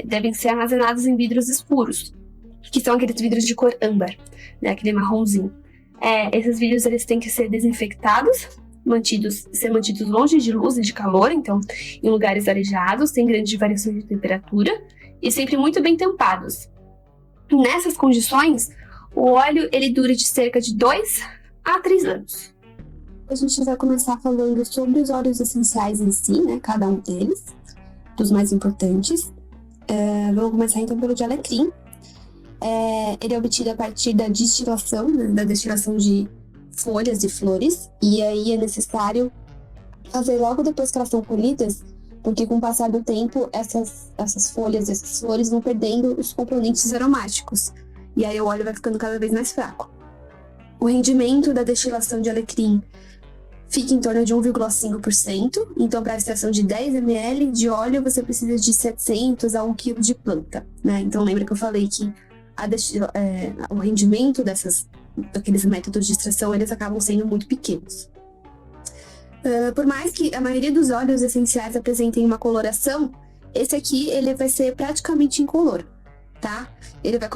Speaker 1: devem ser armazenados em vidros escuros, que são aqueles vidros de cor âmbar, né, aquele marronzinho. Esses vidros eles têm que ser desinfectados, ser mantidos longe de luz e de calor, então em lugares arejados, sem grandes variações de temperatura e sempre muito bem tampados. Nessas condições, o óleo ele dura de cerca de 2 a 3 anos. A gente vai começar falando sobre os óleos essenciais em si, né? Cada um deles, dos mais importantes. Vamos começar então pelo de alecrim. Ele é obtido a partir da destilação, né, da destilação de folhas e flores, e aí é necessário fazer logo depois que elas são colhidas, porque com o passar do tempo, essas folhas e essas flores vão perdendo os componentes aromáticos, e aí o óleo vai ficando cada vez mais fraco. O rendimento da destilação de alecrim fica em torno de 1,5%, então para a extração de 10 ml de óleo você precisa de 700 a 1 kg de planta, né? Então lembra que eu falei que o rendimento daqueles métodos de extração, eles acabam sendo muito pequenos. Por mais que a maioria dos óleos essenciais apresentem uma coloração, esse aqui ele vai ser praticamente incolor, tá? Ele vai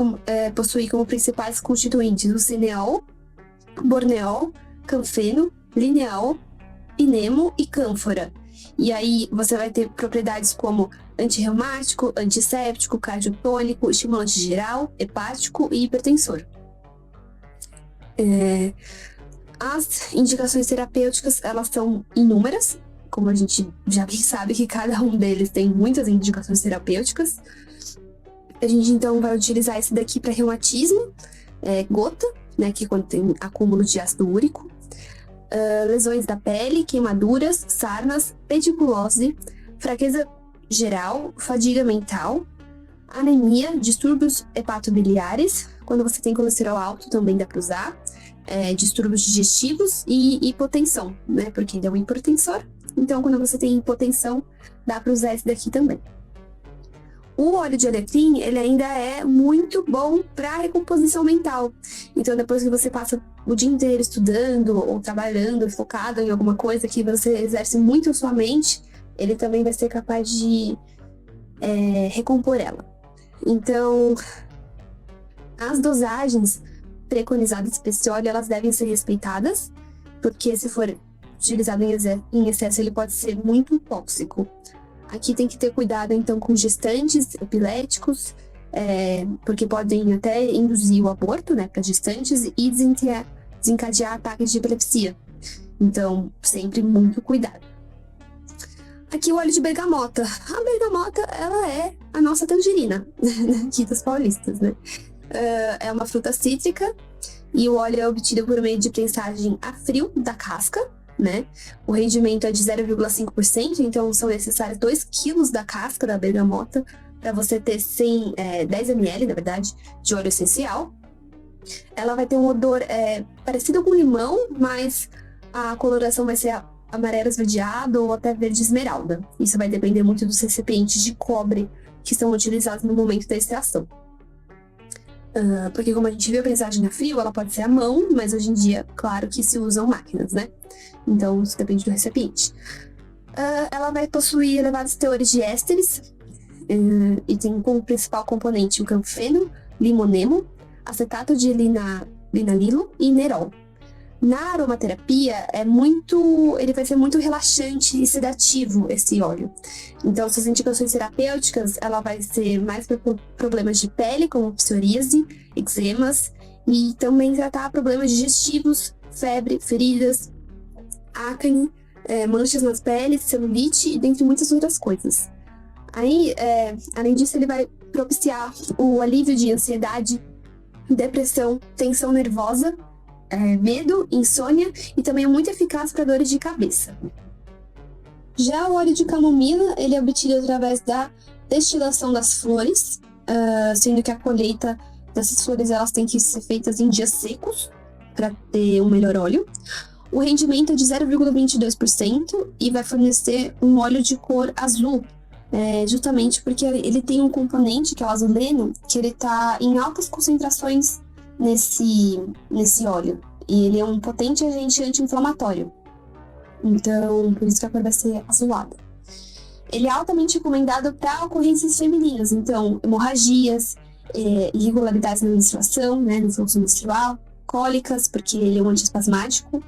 Speaker 1: possuir como principais constituintes o cineol, borneol, canfeno, lineol, inemo e cânfora. E aí você vai ter propriedades como antirreumático, antisséptico, cardiotônico, estimulante geral, hepático e hipertensor. As indicações terapêuticas, elas são inúmeras, como a gente já bem sabe que cada um deles tem muitas indicações terapêuticas. A gente então vai utilizar esse daqui para reumatismo, gota, né, que contém acúmulo de ácido úrico, lesões da pele, queimaduras, sarnas, pediculose, fraqueza geral, fadiga mental, anemia, distúrbios hepatobiliares, quando você tem colesterol alto também dá para usar, distúrbios digestivos e hipotensão, né, porque ele é um hipertensor, então quando você tem hipotensão dá para usar esse daqui também. O óleo de alecrim, ele ainda é muito bom para recomposição mental. Então, depois que você passa o dia inteiro estudando ou trabalhando, focado em alguma coisa que você exerce muito a sua mente, ele também vai ser capaz de recompor ela. Então, as dosagens preconizadas para esse óleo, elas devem ser respeitadas, porque se for utilizado em excesso, ele pode ser muito tóxico. Aqui tem que ter cuidado, então, com gestantes epiléticos, porque podem até induzir o aborto, né, para gestantes e desencadear ataques de epilepsia. Então, sempre muito cuidado. Aqui o óleo de bergamota. A bergamota, ela é a nossa tangerina, aqui dos paulistas, né? É uma fruta cítrica e o óleo é obtido por meio de prensagem a frio da casca, né? O rendimento é de 0,5%, então são necessários 2 kg da casca da bergamota para você ter 10 ml, na verdade, de óleo essencial. Ela vai ter um odor parecido com limão, mas a coloração vai ser amarelo esverdeado ou até verde esmeralda. Isso vai depender muito dos recipientes de cobre que são utilizados no momento da extração. Porque como a gente viu, a prensagem a frio, ela pode ser à mão, mas hoje em dia, claro que se usam máquinas, né? Então, isso depende do recipiente. Ela vai possuir elevados teores de ésteres e tem como principal componente o canfeno, limonemo, acetato de linalilo e nerol. Na aromaterapia, ele vai ser muito relaxante e sedativo, esse óleo. Então, suas indicações terapêuticas, ela vai ser mais para problemas de pele, como psoríase, eczemas, e também tratar problemas digestivos, febre, feridas, acne, manchas nas peles, celulite e dentre muitas outras coisas. Aí, além disso, ele vai propiciar o alívio de ansiedade, depressão, tensão nervosa, medo, insônia e também é muito eficaz para dores de cabeça. Já o óleo de camomila, ele é obtido através da destilação das flores, sendo que a colheita dessas flores elas têm que ser feitas em dias secos para ter um melhor óleo. O rendimento é de 0,22% e vai fornecer um óleo de cor azul, justamente porque ele tem um componente, que é o azuleno, que ele está em altas concentrações nesse óleo. E ele é um potente agente anti-inflamatório. Então, por isso que a cor vai ser azulada. Ele é altamente recomendado para ocorrências femininas. Então, hemorragias, irregularidades na menstruação, né, no fluxo menstrual, cólicas, porque ele é um antiespasmático.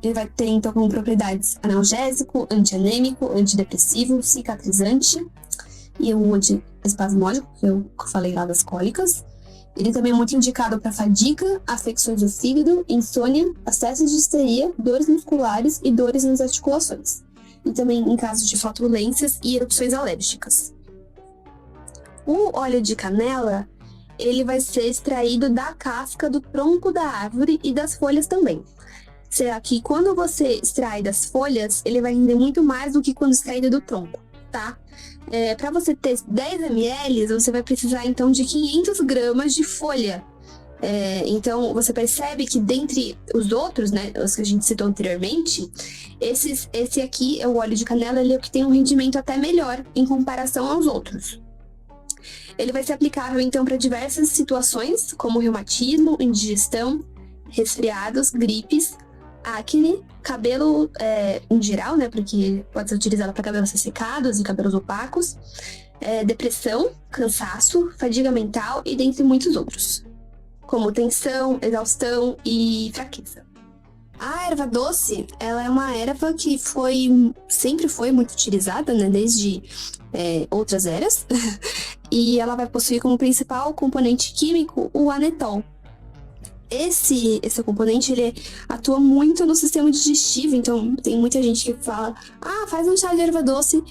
Speaker 1: Ele vai ter, então, como propriedades analgésico, antianêmico, antidepressivo, cicatrizante e um antiespasmódico, que eu falei lá das cólicas. Ele também é muito indicado para fadiga, afecções do fígado, insônia, acessos de histeria, dores musculares e dores nas articulações. E também em casos de flatulências e erupções alérgicas. O óleo de canela, ele vai ser extraído da casca do tronco da árvore e das folhas também. Será que quando você extrai das folhas, ele vai render muito mais do que quando extraído do tronco, tá? Para você ter 10 ml, você vai precisar então de 500 gramas de folha. Então você percebe que dentre os outros, né, os que a gente citou anteriormente, esse aqui é o óleo de canela, ele é o que tem um rendimento até melhor em comparação aos outros. Ele vai ser aplicável então para diversas situações, como reumatismo, indigestão, resfriados, gripes, acne, cabelo em geral, né? Porque pode ser utilizado para cabelos ressecados e cabelos opacos, depressão, cansaço, fadiga mental e dentre muitos outros, como tensão, exaustão e fraqueza. A erva doce, ela é uma erva que sempre foi muito utilizada, né? Desde outras eras, e ela vai possuir como principal componente químico o anetol. Esse componente, ele atua muito no sistema digestivo, então tem muita gente que fala, faz um chá de erva doce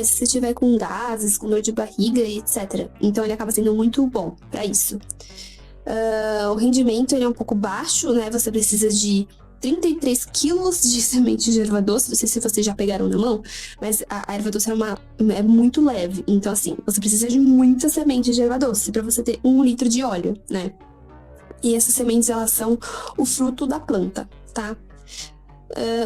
Speaker 1: se você estiver com gases, com dor de barriga e etc. Então ele acaba sendo muito bom para isso. O rendimento ele é um pouco baixo, né? Você precisa de 33 quilos de semente de erva doce, não sei se vocês já pegaram na mão, mas a erva doce é muito leve, então assim, você precisa de muita semente de erva doce para você ter 1 litro de óleo, né? E essas sementes, elas são o fruto da planta, tá?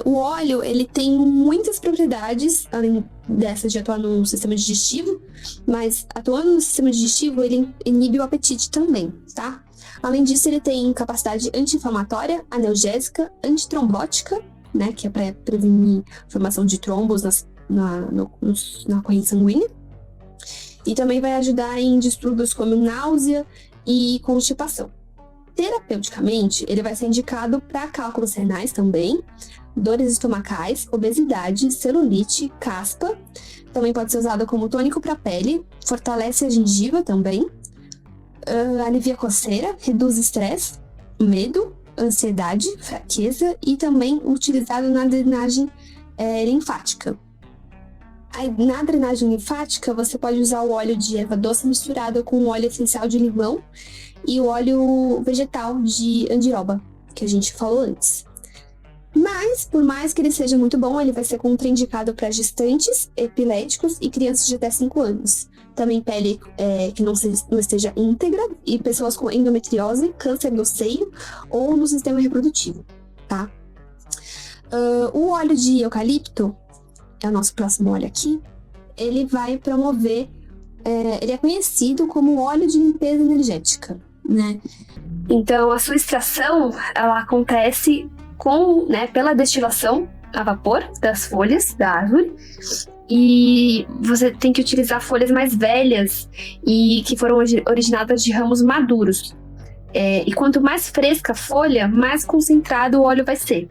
Speaker 1: O óleo, ele tem muitas propriedades, além dessa de atuar no sistema digestivo, mas atuando no sistema digestivo, ele inibe o apetite também, tá? Além disso, ele tem capacidade anti-inflamatória, analgésica, antitrombótica, né? Que é para prevenir a formação de trombos na corrente sanguínea. E também vai ajudar em distúrbios como náusea e constipação. Terapeuticamente, ele vai ser indicado para cálculos renais também, dores estomacais, obesidade, celulite, caspa. Também pode ser usado como tônico para a pele, fortalece a gengiva também, alivia a coceira, reduz estresse, medo, ansiedade, fraqueza e também utilizado na drenagem linfática. Na drenagem linfática, você pode usar o óleo de erva doce misturado com o óleo essencial de limão e o óleo vegetal de andiroba, que a gente falou antes. Mas, por mais que ele seja muito bom, ele vai ser contraindicado para gestantes, epiléticos e crianças de até 5 anos. Também pele que não esteja íntegra e pessoas com endometriose, câncer no seio ou no sistema reprodutivo, tá? O óleo de eucalipto, é o nosso próximo óleo aqui, ele vai promover, ele é conhecido como óleo de limpeza energética, né? Então, a sua extração, ela acontece pela destilação a vapor das folhas da árvore, e você tem que utilizar folhas mais velhas e que foram originadas de ramos maduros. E quanto mais fresca a folha, mais concentrado o óleo vai ser.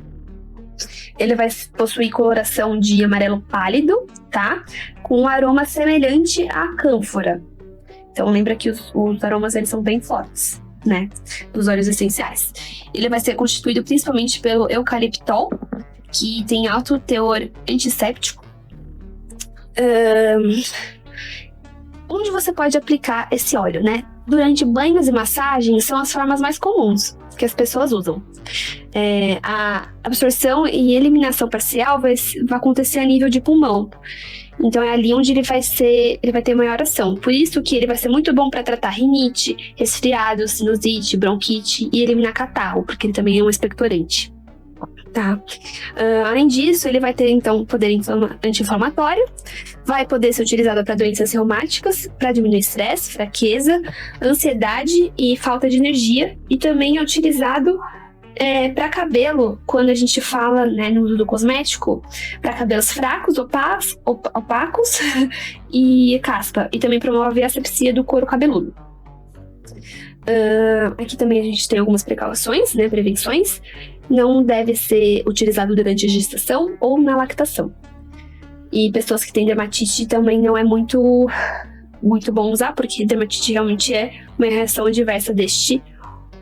Speaker 1: Ele vai possuir coloração de amarelo pálido, tá? Com um aroma semelhante à cânfora. Então lembra que os aromas, eles são bem fortes, né? Dos óleos essenciais. Ele vai ser constituído principalmente pelo eucaliptol, que tem alto teor antisséptico. Onde você pode aplicar esse óleo, né? Durante banhos e massagens são as formas mais comuns que as pessoas usam. A absorção e eliminação parcial vai acontecer a nível de pulmão. Então é ali onde ele vai ter maior ação. Por isso que ele vai ser muito bom para tratar rinite, resfriado, sinusite, bronquite e eliminar catarro, porque ele também é um expectorante. Tá? Além disso, ele vai ter então poder anti-inflamatório, vai poder ser utilizado para doenças reumáticas, para diminuir estresse, fraqueza, ansiedade e falta de energia, e também é utilizado para cabelo, quando a gente fala, né, no uso do cosmético, para cabelos fracos, opacos e caspa, e também promove a asepsia do couro cabeludo. Aqui também a gente tem algumas precauções, né, prevenções. Não deve ser utilizado durante a gestação ou na lactação. E pessoas que têm dermatite também não é muito bom usar, porque dermatite realmente é uma reação adversa deste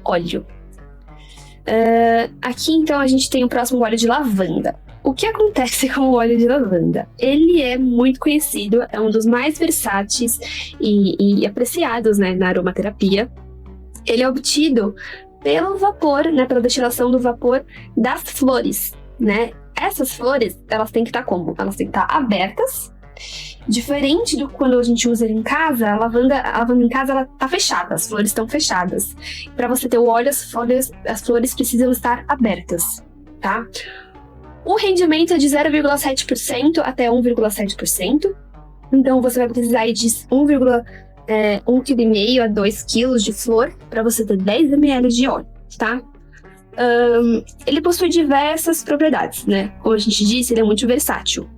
Speaker 1: óleo. Aqui então a gente tem o próximo óleo de lavanda. O que acontece com o óleo de lavanda? Ele é muito conhecido, é um dos mais versáteis e apreciados, né, na aromaterapia. Ele é obtido pelo vapor, né, pela destilação do vapor das flores, né? Essas flores, elas têm que estar como? Elas têm que estar abertas. Diferente do quando a gente usa ele em casa, a lavanda em casa ela tá fechada, as flores estão fechadas. Para você ter o óleo, as flores precisam estar abertas, tá? O rendimento é de 0,7% até 1,7%. Então você vai precisar aí de 1,5 kg a 2 kg de flor para você ter 10 ml de óleo, tá? Ele possui diversas propriedades, né? Como a gente disse, ele é muito versátil.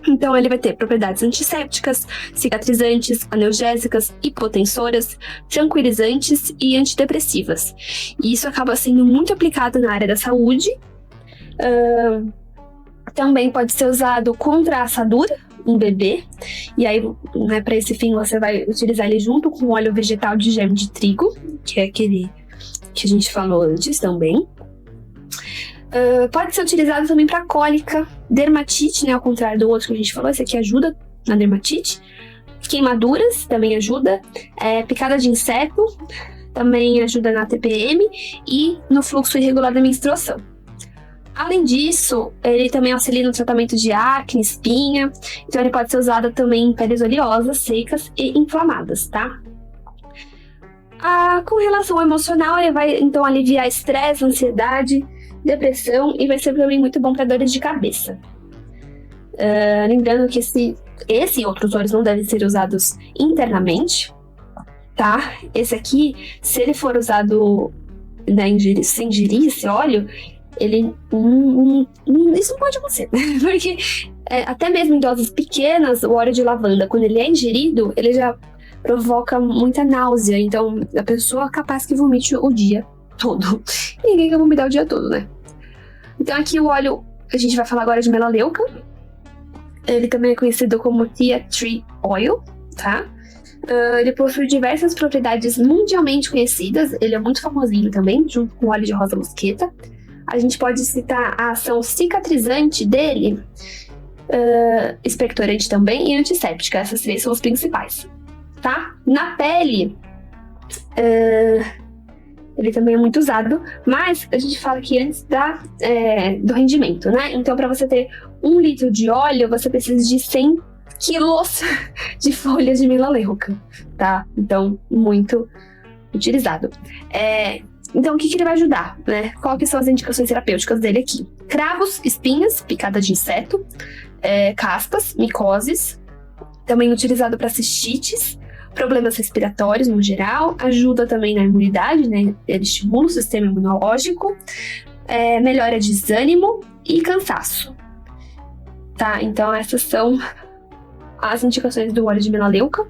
Speaker 1: Então ele vai ter propriedades antissépticas, cicatrizantes, analgésicas, hipotensoras, tranquilizantes e antidepressivas. E isso acaba sendo muito aplicado na área da saúde. Também pode ser usado contra a assadura em bebê. E aí, né, para esse fim, você vai utilizar ele junto com o óleo vegetal de germe de trigo, que é aquele que a gente falou antes também. Pode ser utilizado também para cólica, dermatite, né, ao contrário do outro que a gente falou, esse aqui ajuda na dermatite. Queimaduras também ajuda. Picada de inseto também ajuda na TPM e no fluxo irregular da menstruação. Além disso, ele também auxilia no tratamento de acne, espinha. Então ele pode ser usado também em peles oleosas, secas e inflamadas, tá? Com relação ao emocional, ele vai então aliviar estresse, ansiedade, depressão e vai ser também muito bom para dores de cabeça. Lembrando que esse e outros óleos não devem ser usados internamente, tá? Esse aqui, se ele for usado, né, sem ingerir esse óleo, ele isso não pode acontecer, porque até mesmo em doses pequenas, o óleo de lavanda, quando ele é ingerido, ele já provoca muita náusea, então a pessoa é capaz que vomite o dia todo. Ninguém quer vomitar o dia todo, né? Então aqui o óleo, a gente vai falar agora de melaleuca. Ele também é conhecido como Tea Tree Oil, tá? Ele possui diversas propriedades mundialmente conhecidas, ele é muito famosinho também, junto com o óleo de rosa mosqueta. A gente pode citar a ação cicatrizante dele, expectorante também e antisséptica. Essas três são as principais, tá? Na pele, ele também é muito usado, mas a gente fala aqui antes do rendimento, né? Então, para você ter 1 litro de óleo, você precisa de 100 quilos de folhas de melaleuca, tá? Então, muito utilizado. Então, o que ele vai ajudar, né? Qual que são as indicações terapêuticas dele aqui? Cravos, espinhas, picada de inseto, caspas, micoses, também utilizado para cistites, problemas respiratórios no geral, ajuda também na imunidade, né? Ele estimula o sistema imunológico, melhora desânimo e cansaço, tá? Então, essas são as indicações do óleo de melaleuca.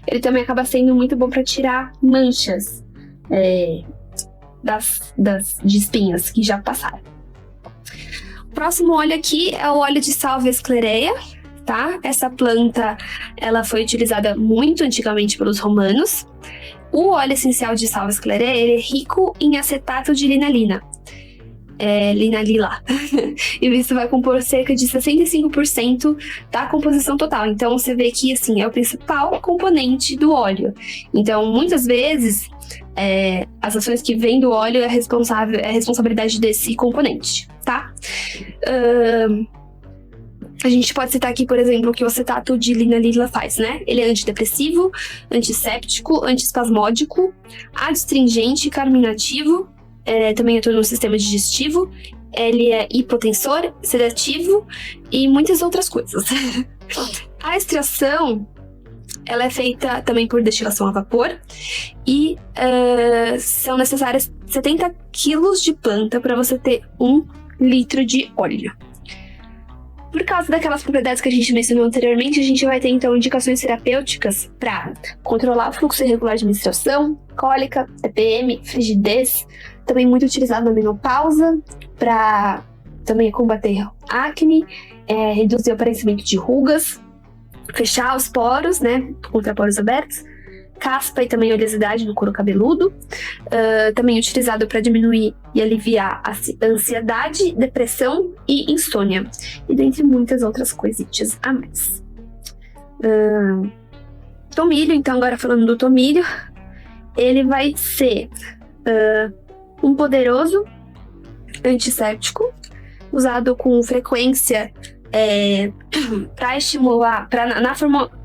Speaker 1: Ele também acaba sendo muito bom para tirar manchas, de espinhas que já passaram. O próximo óleo aqui é o óleo de Salvia sclerea, tá? Essa planta, ela foi utilizada muito antigamente pelos romanos. O óleo essencial de Salvia sclerea, ele é rico em acetato de linalina, linalila, e isso vai compor cerca de 65% da composição total. Então você vê que assim é o principal componente do óleo. Então muitas vezes as ações que vêm do óleo é responsabilidade desse componente, tá? A gente pode citar aqui, por exemplo, o que o acetato de linalila faz, né? Ele é antidepressivo, antisséptico, antiespasmódico, adstringente, carminativo, também atua no sistema digestivo, ele é hipotensor, sedativo e muitas outras coisas. A extração, ela é feita também por destilação a vapor e são necessárias 70 quilos de planta para você ter 1 litro de óleo. Por causa daquelas propriedades que a gente mencionou anteriormente, a gente vai ter então indicações terapêuticas para controlar o fluxo irregular de menstruação, cólica, TPM, frigidez, também muito utilizado na menopausa, para também combater acne, reduzir o aparecimento de rugas, fechar os poros, né, contra poros abertos, caspa e também oleosidade no couro cabeludo, também utilizado para diminuir e aliviar a ansiedade, depressão e insônia, e dentre muitas outras coisitas a mais. Tomilho, então agora falando do tomilho, ele vai ser um poderoso antisséptico, usado com frequência para estimular, na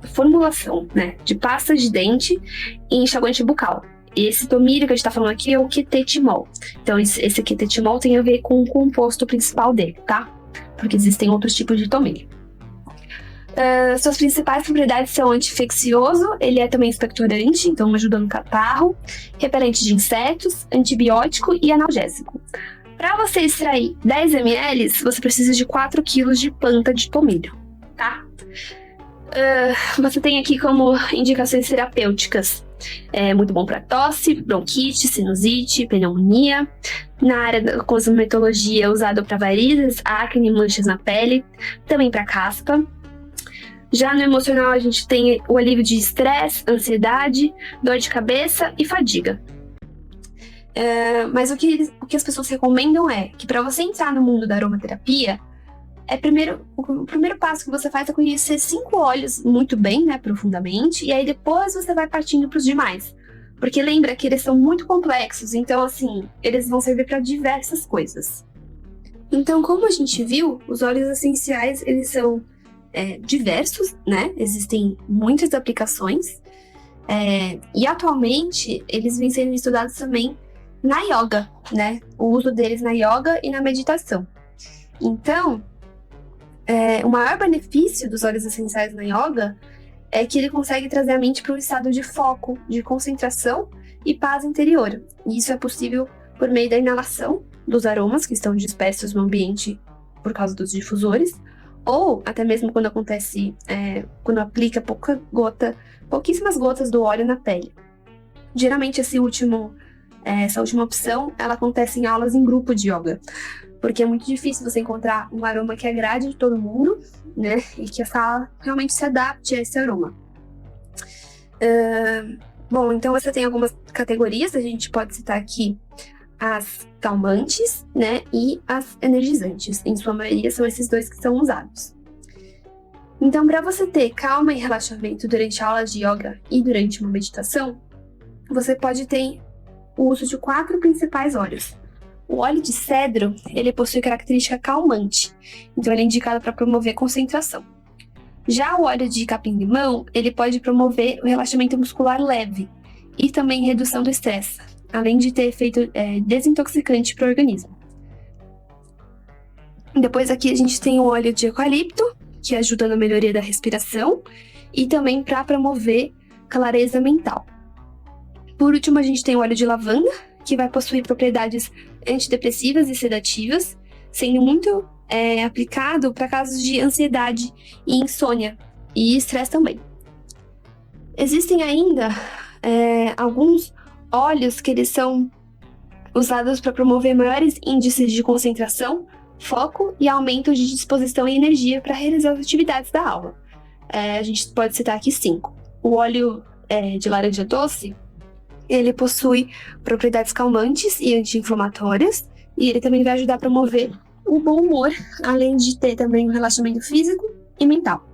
Speaker 1: formulação, né, de pasta de dente e enxaguante bucal. Esse tomilho que a gente tá falando aqui é o quetetimol. Então, esse quetetimol tem a ver com o composto principal dele, tá? Porque existem outros tipos de tomilho. Suas principais propriedades são anti-infeccioso, ele é também expectorante, então ajuda no catarro, repelente de insetos, antibiótico e analgésico. Para você extrair 10 ml, você precisa de 4 kg de planta de tomilho, tá? Você tem aqui como indicações terapêuticas. É muito bom para tosse, bronquite, sinusite, pneumonia. Na área da cosmetologia é usado para varizes, acne, manchas na pele, também para caspa. Já no emocional a gente tem o alívio de estresse, ansiedade, dor de cabeça e fadiga. Mas o que as pessoas recomendam é que para você entrar no mundo da aromaterapia, o primeiro passo que você faz é conhecer 5 óleos muito bem, né, profundamente, e aí depois você vai partindo para os demais. Porque lembra que eles são muito complexos, então assim, eles vão servir para diversas coisas. Então, como a gente viu, os óleos essenciais, eles são diversos, né, existem muitas aplicações, e atualmente eles vêm sendo estudados também na yoga, né? O uso deles na yoga e na meditação. Então, o maior benefício dos óleos essenciais na yoga é que ele consegue trazer a mente para um estado de foco, de concentração e paz interior. E isso é possível por meio da inalação dos aromas que estão dispersos no ambiente por causa dos difusores, ou até mesmo quando acontece, quando aplica pouquíssimas gotas do óleo na pele. Geralmente essa última opção, ela acontece em aulas em grupo de yoga, porque é muito difícil você encontrar um aroma que agrade todo mundo, né, e que a sala realmente se adapte a esse aroma. Bom, então você tem algumas categorias, a gente pode citar aqui as calmantes, né, e as energizantes. Em sua maioria são esses dois que são usados. Então, para você ter calma e relaxamento durante aulas de yoga e durante uma meditação, você pode ter o uso de 4 principais óleos. O óleo de cedro, ele possui característica calmante, então ele é indicado para promover concentração. Já o óleo de capim-limão, ele pode promover o relaxamento muscular leve e também redução do estresse, além de ter efeito desintoxicante para o organismo. Depois aqui a gente tem o óleo de eucalipto, que ajuda na melhoria da respiração e também para promover clareza mental. Por último, a gente tem o óleo de lavanda, que vai possuir propriedades antidepressivas e sedativas, sendo muito aplicado para casos de ansiedade e insônia, e estresse também. Existem ainda alguns óleos que eles são usados para promover maiores índices de concentração, foco e aumento de disposição e energia para realizar as atividades da aula. A gente pode citar aqui 5. O óleo de laranja doce, ele possui propriedades calmantes e anti-inflamatórias, e ele também vai ajudar a promover o bom humor, além de ter também um relaxamento físico e mental.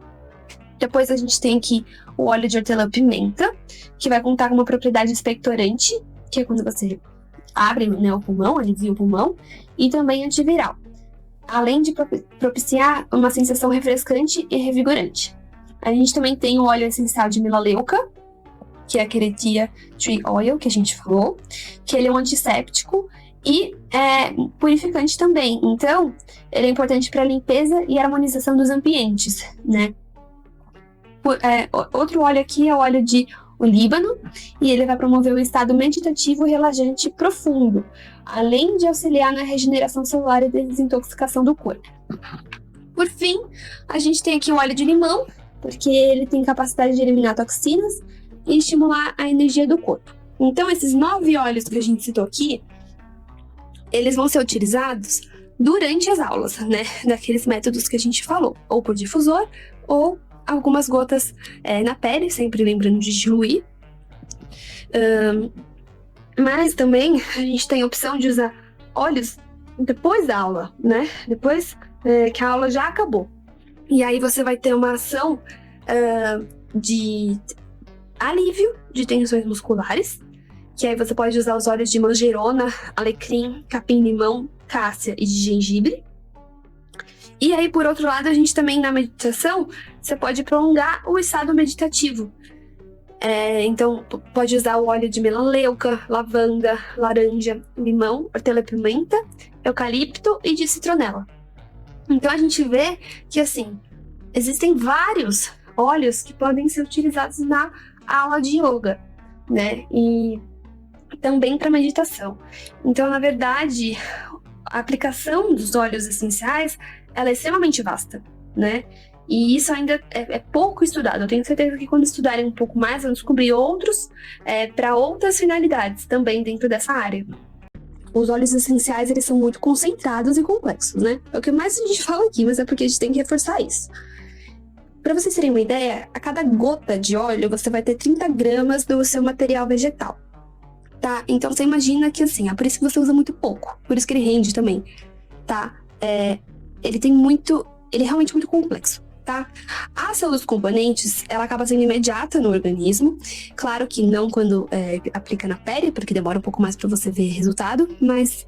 Speaker 1: Depois a gente tem aqui o óleo de hortelã-pimenta, que vai contar com uma propriedade expectorante, que é quando você abre, né, o pulmão, alivia o pulmão, e também antiviral, além de propiciar uma sensação refrescante e revigorante. A gente também tem o óleo essencial de melaleuca, que é a Queretia Tree Oil, que a gente falou, que ele é um antisséptico e purificante também. Então, ele é importante para a limpeza e harmonização dos ambientes, né? Outro óleo aqui é o óleo de olíbano, e ele vai promover um estado meditativo e relaxante profundo, além de auxiliar na regeneração celular e desintoxicação do corpo. por fim, a gente tem aqui o óleo de limão, porque ele tem capacidade de eliminar toxinas e estimular a energia do corpo. Então, esses 9 óleos que a gente citou aqui, eles vão ser utilizados durante as aulas, né? Daqueles métodos que a gente falou, ou por difusor, ou algumas gotas na pele, sempre lembrando de diluir. Mas também a gente tem a opção de usar óleos depois da aula, né? Depois que a aula já acabou. E aí você vai ter uma ação de alívio de tensões musculares, que aí você pode usar os óleos de manjerona, alecrim, capim-limão, cássia e de gengibre. E aí, por outro lado, a gente também, na meditação, você pode prolongar o estado meditativo. Então, pode usar o óleo de melaleuca, lavanda, laranja, limão, hortelã-pimenta, eucalipto e de citronela. Então, a gente vê que, assim, existem vários óleos que podem ser utilizados na aula de yoga, né? E também para meditação. Então, na verdade, a aplicação dos óleos essenciais, ela é extremamente vasta, né? E isso ainda é pouco estudado. Eu tenho certeza que quando estudarem um pouco mais, vão descobrir outros para outras finalidades também dentro dessa área. Os óleos essenciais, eles são muito concentrados e complexos, né? É o que mais a gente fala aqui, mas é porque a gente tem que reforçar isso. Para vocês terem uma ideia, a cada gota de óleo, você vai ter 30 gramas do seu material vegetal, tá? Então, você imagina que, assim, é por isso que você usa muito pouco. Por isso que ele rende também, tá? Ele é realmente muito complexo, tá? A ação dos componentes, ela acaba sendo imediata no organismo. Claro que não quando aplica na pele, porque demora um pouco mais para você ver resultado, mas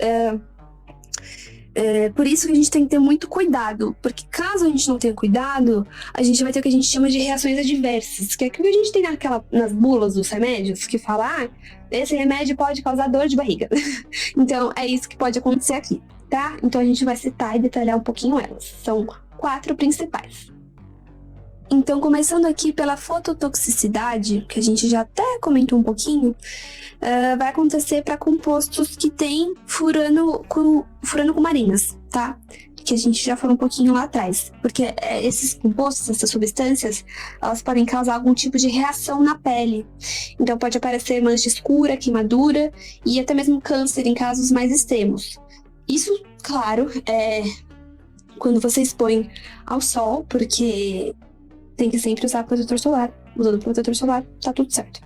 Speaker 1: por isso que a gente tem que ter muito cuidado, porque caso a gente não tenha cuidado, a gente vai ter o que a gente chama de reações adversas, que é aquilo que a gente tem nas bulas dos remédios, que fala, esse remédio pode causar dor de barriga. Então, é isso que pode acontecer aqui, tá? Então, a gente vai citar e detalhar um pouquinho elas. São 4 principais. Então, começando aqui pela fototoxicidade, que a gente já até comentou um pouquinho, vai acontecer para compostos que têm furano com marinas, tá? Que a gente já falou um pouquinho lá atrás. Porque esses compostos, essas substâncias, elas podem causar algum tipo de reação na pele. Então, pode aparecer mancha escura, queimadura e até mesmo câncer em casos mais extremos. Isso, claro, quando você expõe ao sol, porque tem que sempre usar protetor solar. Usando protetor solar, tá tudo certo.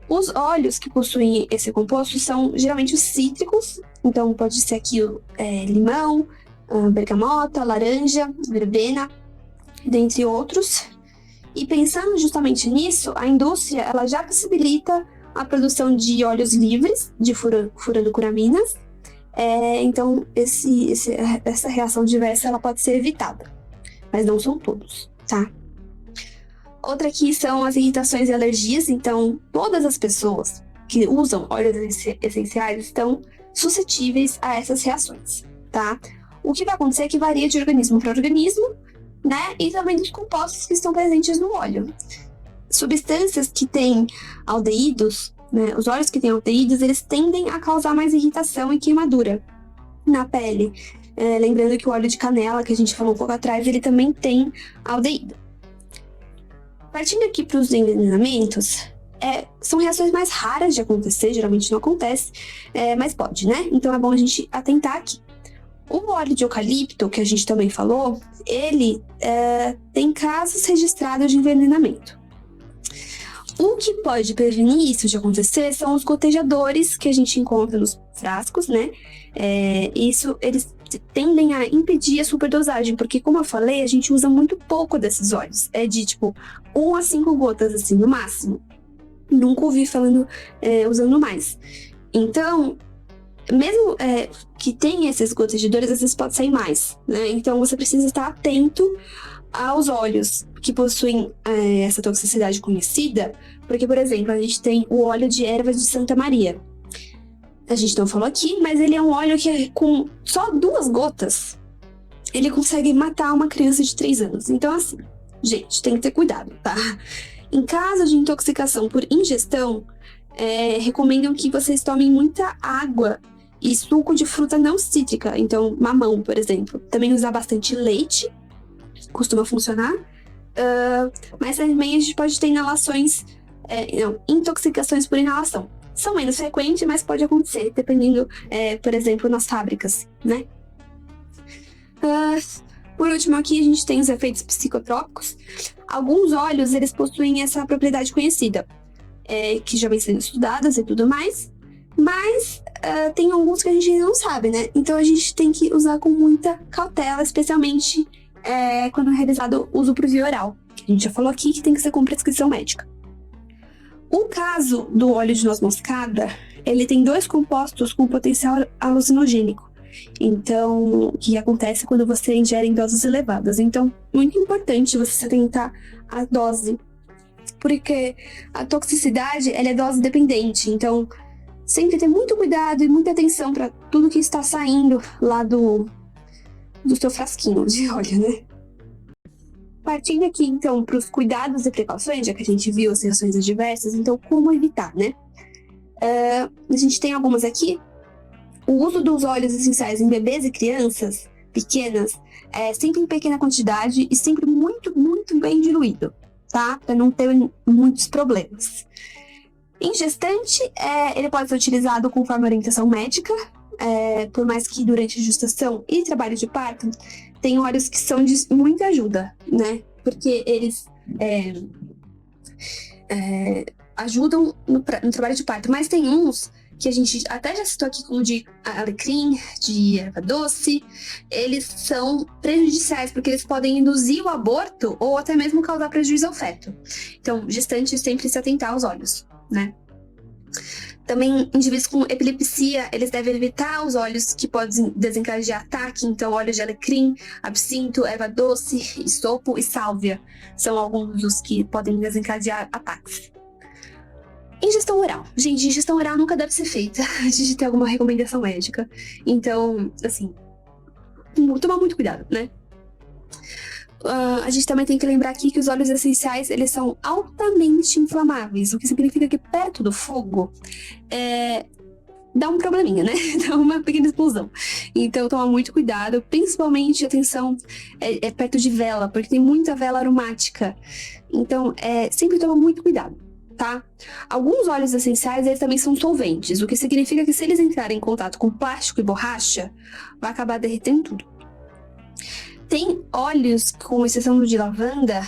Speaker 1: Os óleos que possuem esse composto são geralmente os cítricos. Então, pode ser aqui limão, bergamota, laranja, verbena, dentre outros. E pensando justamente nisso, a indústria ela já possibilita a produção de óleos livres de furanocuraminas. Então, essa reação diversa ela pode ser evitada, mas não são todos, tá? Outra aqui são as irritações e alergias. Então, todas as pessoas que usam óleos essenciais estão suscetíveis a essas reações, tá? O que vai acontecer é que varia de organismo para organismo, né? E também dos compostos que estão presentes no óleo. Substâncias que têm aldeídos, né? Os óleos que têm aldeídos, eles tendem a causar mais irritação e queimadura na pele. Lembrando que o óleo de canela, que a gente falou um pouco atrás, ele também tem aldeído. Partindo aqui para os envenenamentos, são reações mais raras de acontecer, geralmente não acontece, mas pode, né? Então é bom a gente atentar aqui. O óleo de eucalipto, que a gente também falou, ele tem casos registrados de envenenamento. O que pode prevenir isso de acontecer são os gotejadores que a gente encontra nos frascos, né? Eles tendem a impedir a superdosagem, porque, como eu falei, a gente usa muito pouco desses óleos. É de, 1 a 5 gotas, assim, no máximo. Nunca ouvi usando mais. Então, mesmo que tenha esses gotejadores, às vezes pode sair mais, né? Então, você precisa estar atento aos óleos que possuem essa toxicidade conhecida, porque, por exemplo, a gente tem o óleo de ervas de Santa Maria. A gente não falou aqui, mas ele é um óleo que com só 2 gotas, ele consegue matar uma criança de 3 anos. Então, assim, gente, tem que ter cuidado, tá? Em caso de intoxicação por ingestão, recomendam que vocês tomem muita água e suco de fruta não cítrica, então mamão, por exemplo. Também usar bastante leite, costuma funcionar. Mas também a gente pode ter inalações, intoxicações por inalação. São menos frequentes, mas pode acontecer, dependendo, por exemplo, nas fábricas, né? Por último, aqui a gente tem os efeitos psicotrópicos. Alguns óleos, eles possuem essa propriedade conhecida, que já vem sendo estudadas e tudo mais, mas tem alguns que a gente não sabe, né? Então a gente tem que usar com muita cautela, especialmente quando é realizado uso por via oral. A gente já falou aqui que tem que ser com prescrição médica. O caso do óleo de noz moscada, ele tem 2 compostos com potencial alucinogênico. Então, o que acontece quando você ingere em doses elevadas. Então, muito importante você se atentar à dose, porque a toxicidade, ela é dose dependente. Então, sempre ter muito cuidado e muita atenção para tudo que está saindo lá do seu frasquinho de óleo, né? Partindo aqui, então, para os cuidados e precauções, já que a gente viu as reações adversas, então, como evitar, né? A gente tem algumas aqui. O uso dos óleos essenciais em bebês e crianças pequenas é sempre em pequena quantidade e sempre muito, muito bem diluído, tá? Para não ter muitos problemas. Em gestante, ele pode ser utilizado conforme orientação médica, por mais que durante a gestação e trabalho de parto, tem óleos que são de muita ajuda, né? Porque eles ajudam no trabalho de parto, mas tem uns que a gente até já citou aqui, como de alecrim, de erva doce, eles são prejudiciais, porque eles podem induzir o aborto ou até mesmo causar prejuízo ao feto. Então, gestante sempre se atentar aos óleos, né? Também, indivíduos com epilepsia, eles devem evitar os óleos que podem desencadear ataque, então óleos de alecrim, absinto, erva doce, esopo e sálvia são alguns dos que podem desencadear ataques. Ingestão oral. Gente, ingestão oral nunca deve ser feita antes de ter alguma recomendação médica. Então, assim, tomar muito cuidado, né? A gente também tem que lembrar aqui que os óleos essenciais, eles são altamente inflamáveis, o que significa que perto do fogo dá um probleminha, né? Dá uma pequena explosão. Então, toma muito cuidado, principalmente, atenção, perto de vela, porque tem muita vela aromática. Então, sempre toma muito cuidado. Tá? Alguns óleos essenciais, eles também são solventes, o que significa que se eles entrarem em contato com plástico e borracha, vai acabar derretendo tudo. Tem óleos, com exceção do de lavanda,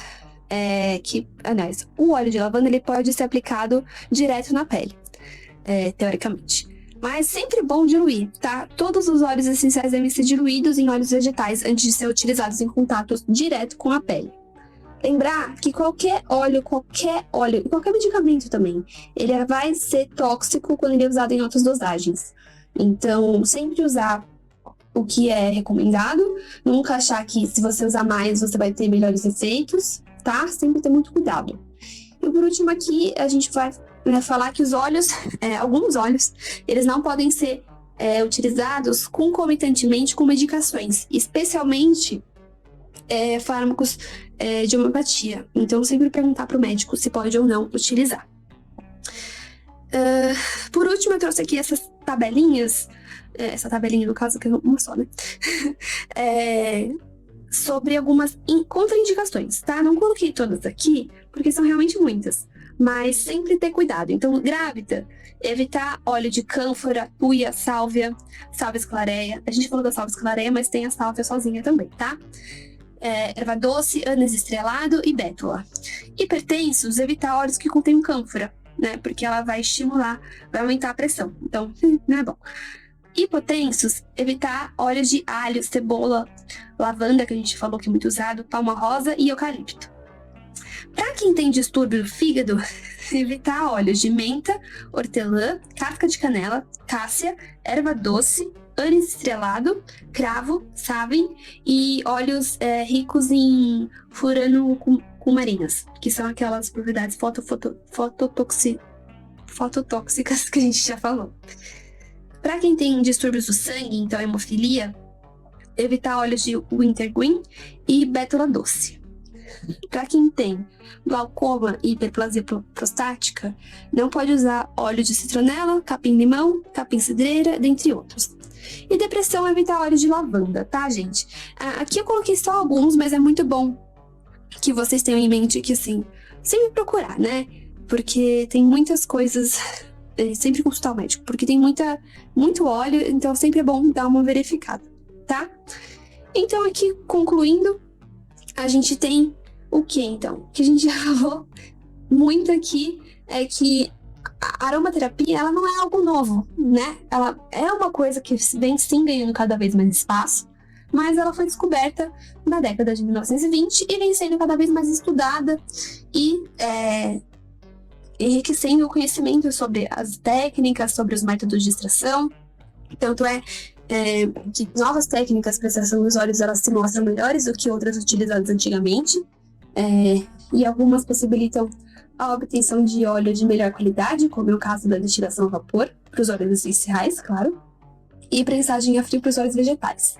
Speaker 1: aliás, o óleo de lavanda ele pode ser aplicado direto na pele, teoricamente. Mas sempre bom diluir, tá? Todos os óleos essenciais devem ser diluídos em óleos vegetais antes de ser utilizados em contato direto com a pele. Lembrar que qualquer óleo, qualquer medicamento também, ele vai ser tóxico quando ele é usado em altas dosagens. Então, sempre usar o que é recomendado, nunca achar que se você usar mais, você vai ter melhores efeitos, tá? Sempre ter muito cuidado. E por último aqui, a gente vai falar que os óleos, alguns óleos, eles não podem ser utilizados concomitantemente com medicações, especialmente fármacos de homeopatia. Então, sempre perguntar para o médico se pode ou não utilizar. Por último, eu trouxe aqui essas tabelinhas, essa tabelinha no caso, que é uma só, né? Sobre algumas contraindicações, tá? Não coloquei todas aqui, porque são realmente muitas, mas sempre ter cuidado. Então, grávida, evitar óleo de cânfora, tuia, sálvia esclareia. A gente falou da sálvia esclareia, mas tem a sálvia sozinha também, tá? Erva doce, anis estrelado e bétula. Hipertensos, evitar óleos que contêm cânfora, né? Porque ela vai estimular, vai aumentar a pressão. Então, não é bom. Hipotensos, evitar óleos de alho, cebola, lavanda, que a gente falou que é muito usado, palma rosa e eucalipto. Para quem tem distúrbio do fígado, evitar óleos de menta, hortelã, casca de canela, cássia, erva doce, anis estrelado, cravo, savem e óleos ricos em furano cumarinas, que são aquelas propriedades fototóxicas que a gente já falou. Para quem tem distúrbios do sangue, então hemofilia, evitar óleos de wintergreen e bétula doce. Para quem tem glaucoma e hiperplasia prostática, não pode usar óleo de citronela, capim-limão, capim-cidreira, dentre outros. E depressão, evitar óleo de lavanda, tá, gente? Aqui eu coloquei só alguns, mas é muito bom que vocês tenham em mente que, assim, sempre procurar, né? Porque tem muitas coisas, sempre consultar o médico, porque tem muito óleo, então sempre é bom dar uma verificada, tá? Então, aqui, concluindo, a gente tem o que, então? O que a gente já falou muito aqui é que a aromaterapia, ela não é algo novo, né? Ela é uma coisa que vem sim ganhando cada vez mais espaço, mas ela foi descoberta na década de 1920 e vem sendo cada vez mais estudada e enriquecendo o conhecimento sobre as técnicas, sobre os métodos de extração. Tanto que novas técnicas para extração dos óleos, elas se mostram melhores do que outras utilizadas antigamente, e algumas possibilitam a obtenção de óleo de melhor qualidade, como é o caso da destilação a vapor, para os óleos essenciais, claro, e prensagem a frio para os óleos vegetais.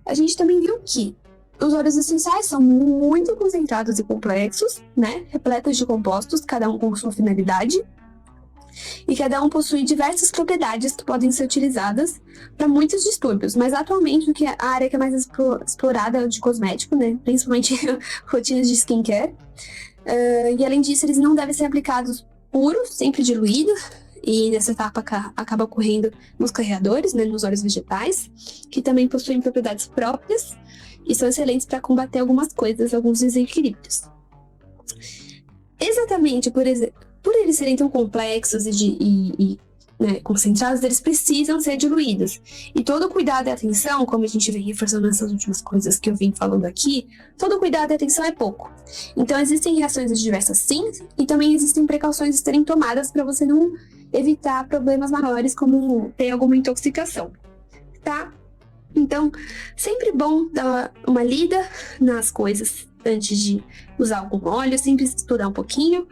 Speaker 1: A gente também viu que os óleos essenciais são muito concentrados e complexos, né? Repletos de compostos, cada um com sua finalidade, e cada um possui diversas propriedades que podem ser utilizadas para muitos distúrbios, mas atualmente a área que é mais explorada é o de cosmético, né? Principalmente rotinas de skincare. E além disso, eles não devem ser aplicados puros, sempre diluídos, e nessa etapa acaba ocorrendo nos carreadores, né, nos óleos vegetais, que também possuem propriedades próprias e são excelentes para combater algumas coisas, alguns desequilíbrios. Exatamente por eles serem tão complexos e concentrados, eles precisam ser diluídos. E todo cuidado e atenção, como a gente vem reforçando nessas últimas coisas que eu vim falando aqui, todo cuidado e atenção é pouco. Então existem reações adversas sim, e também existem precauções a serem tomadas para você não evitar problemas maiores, como ter alguma intoxicação, tá? Então, sempre bom dar uma lida nas coisas antes de usar algum óleo, sempre estudar um pouquinho.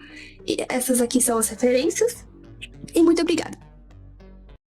Speaker 1: E essas aqui são as referências. E muito obrigada!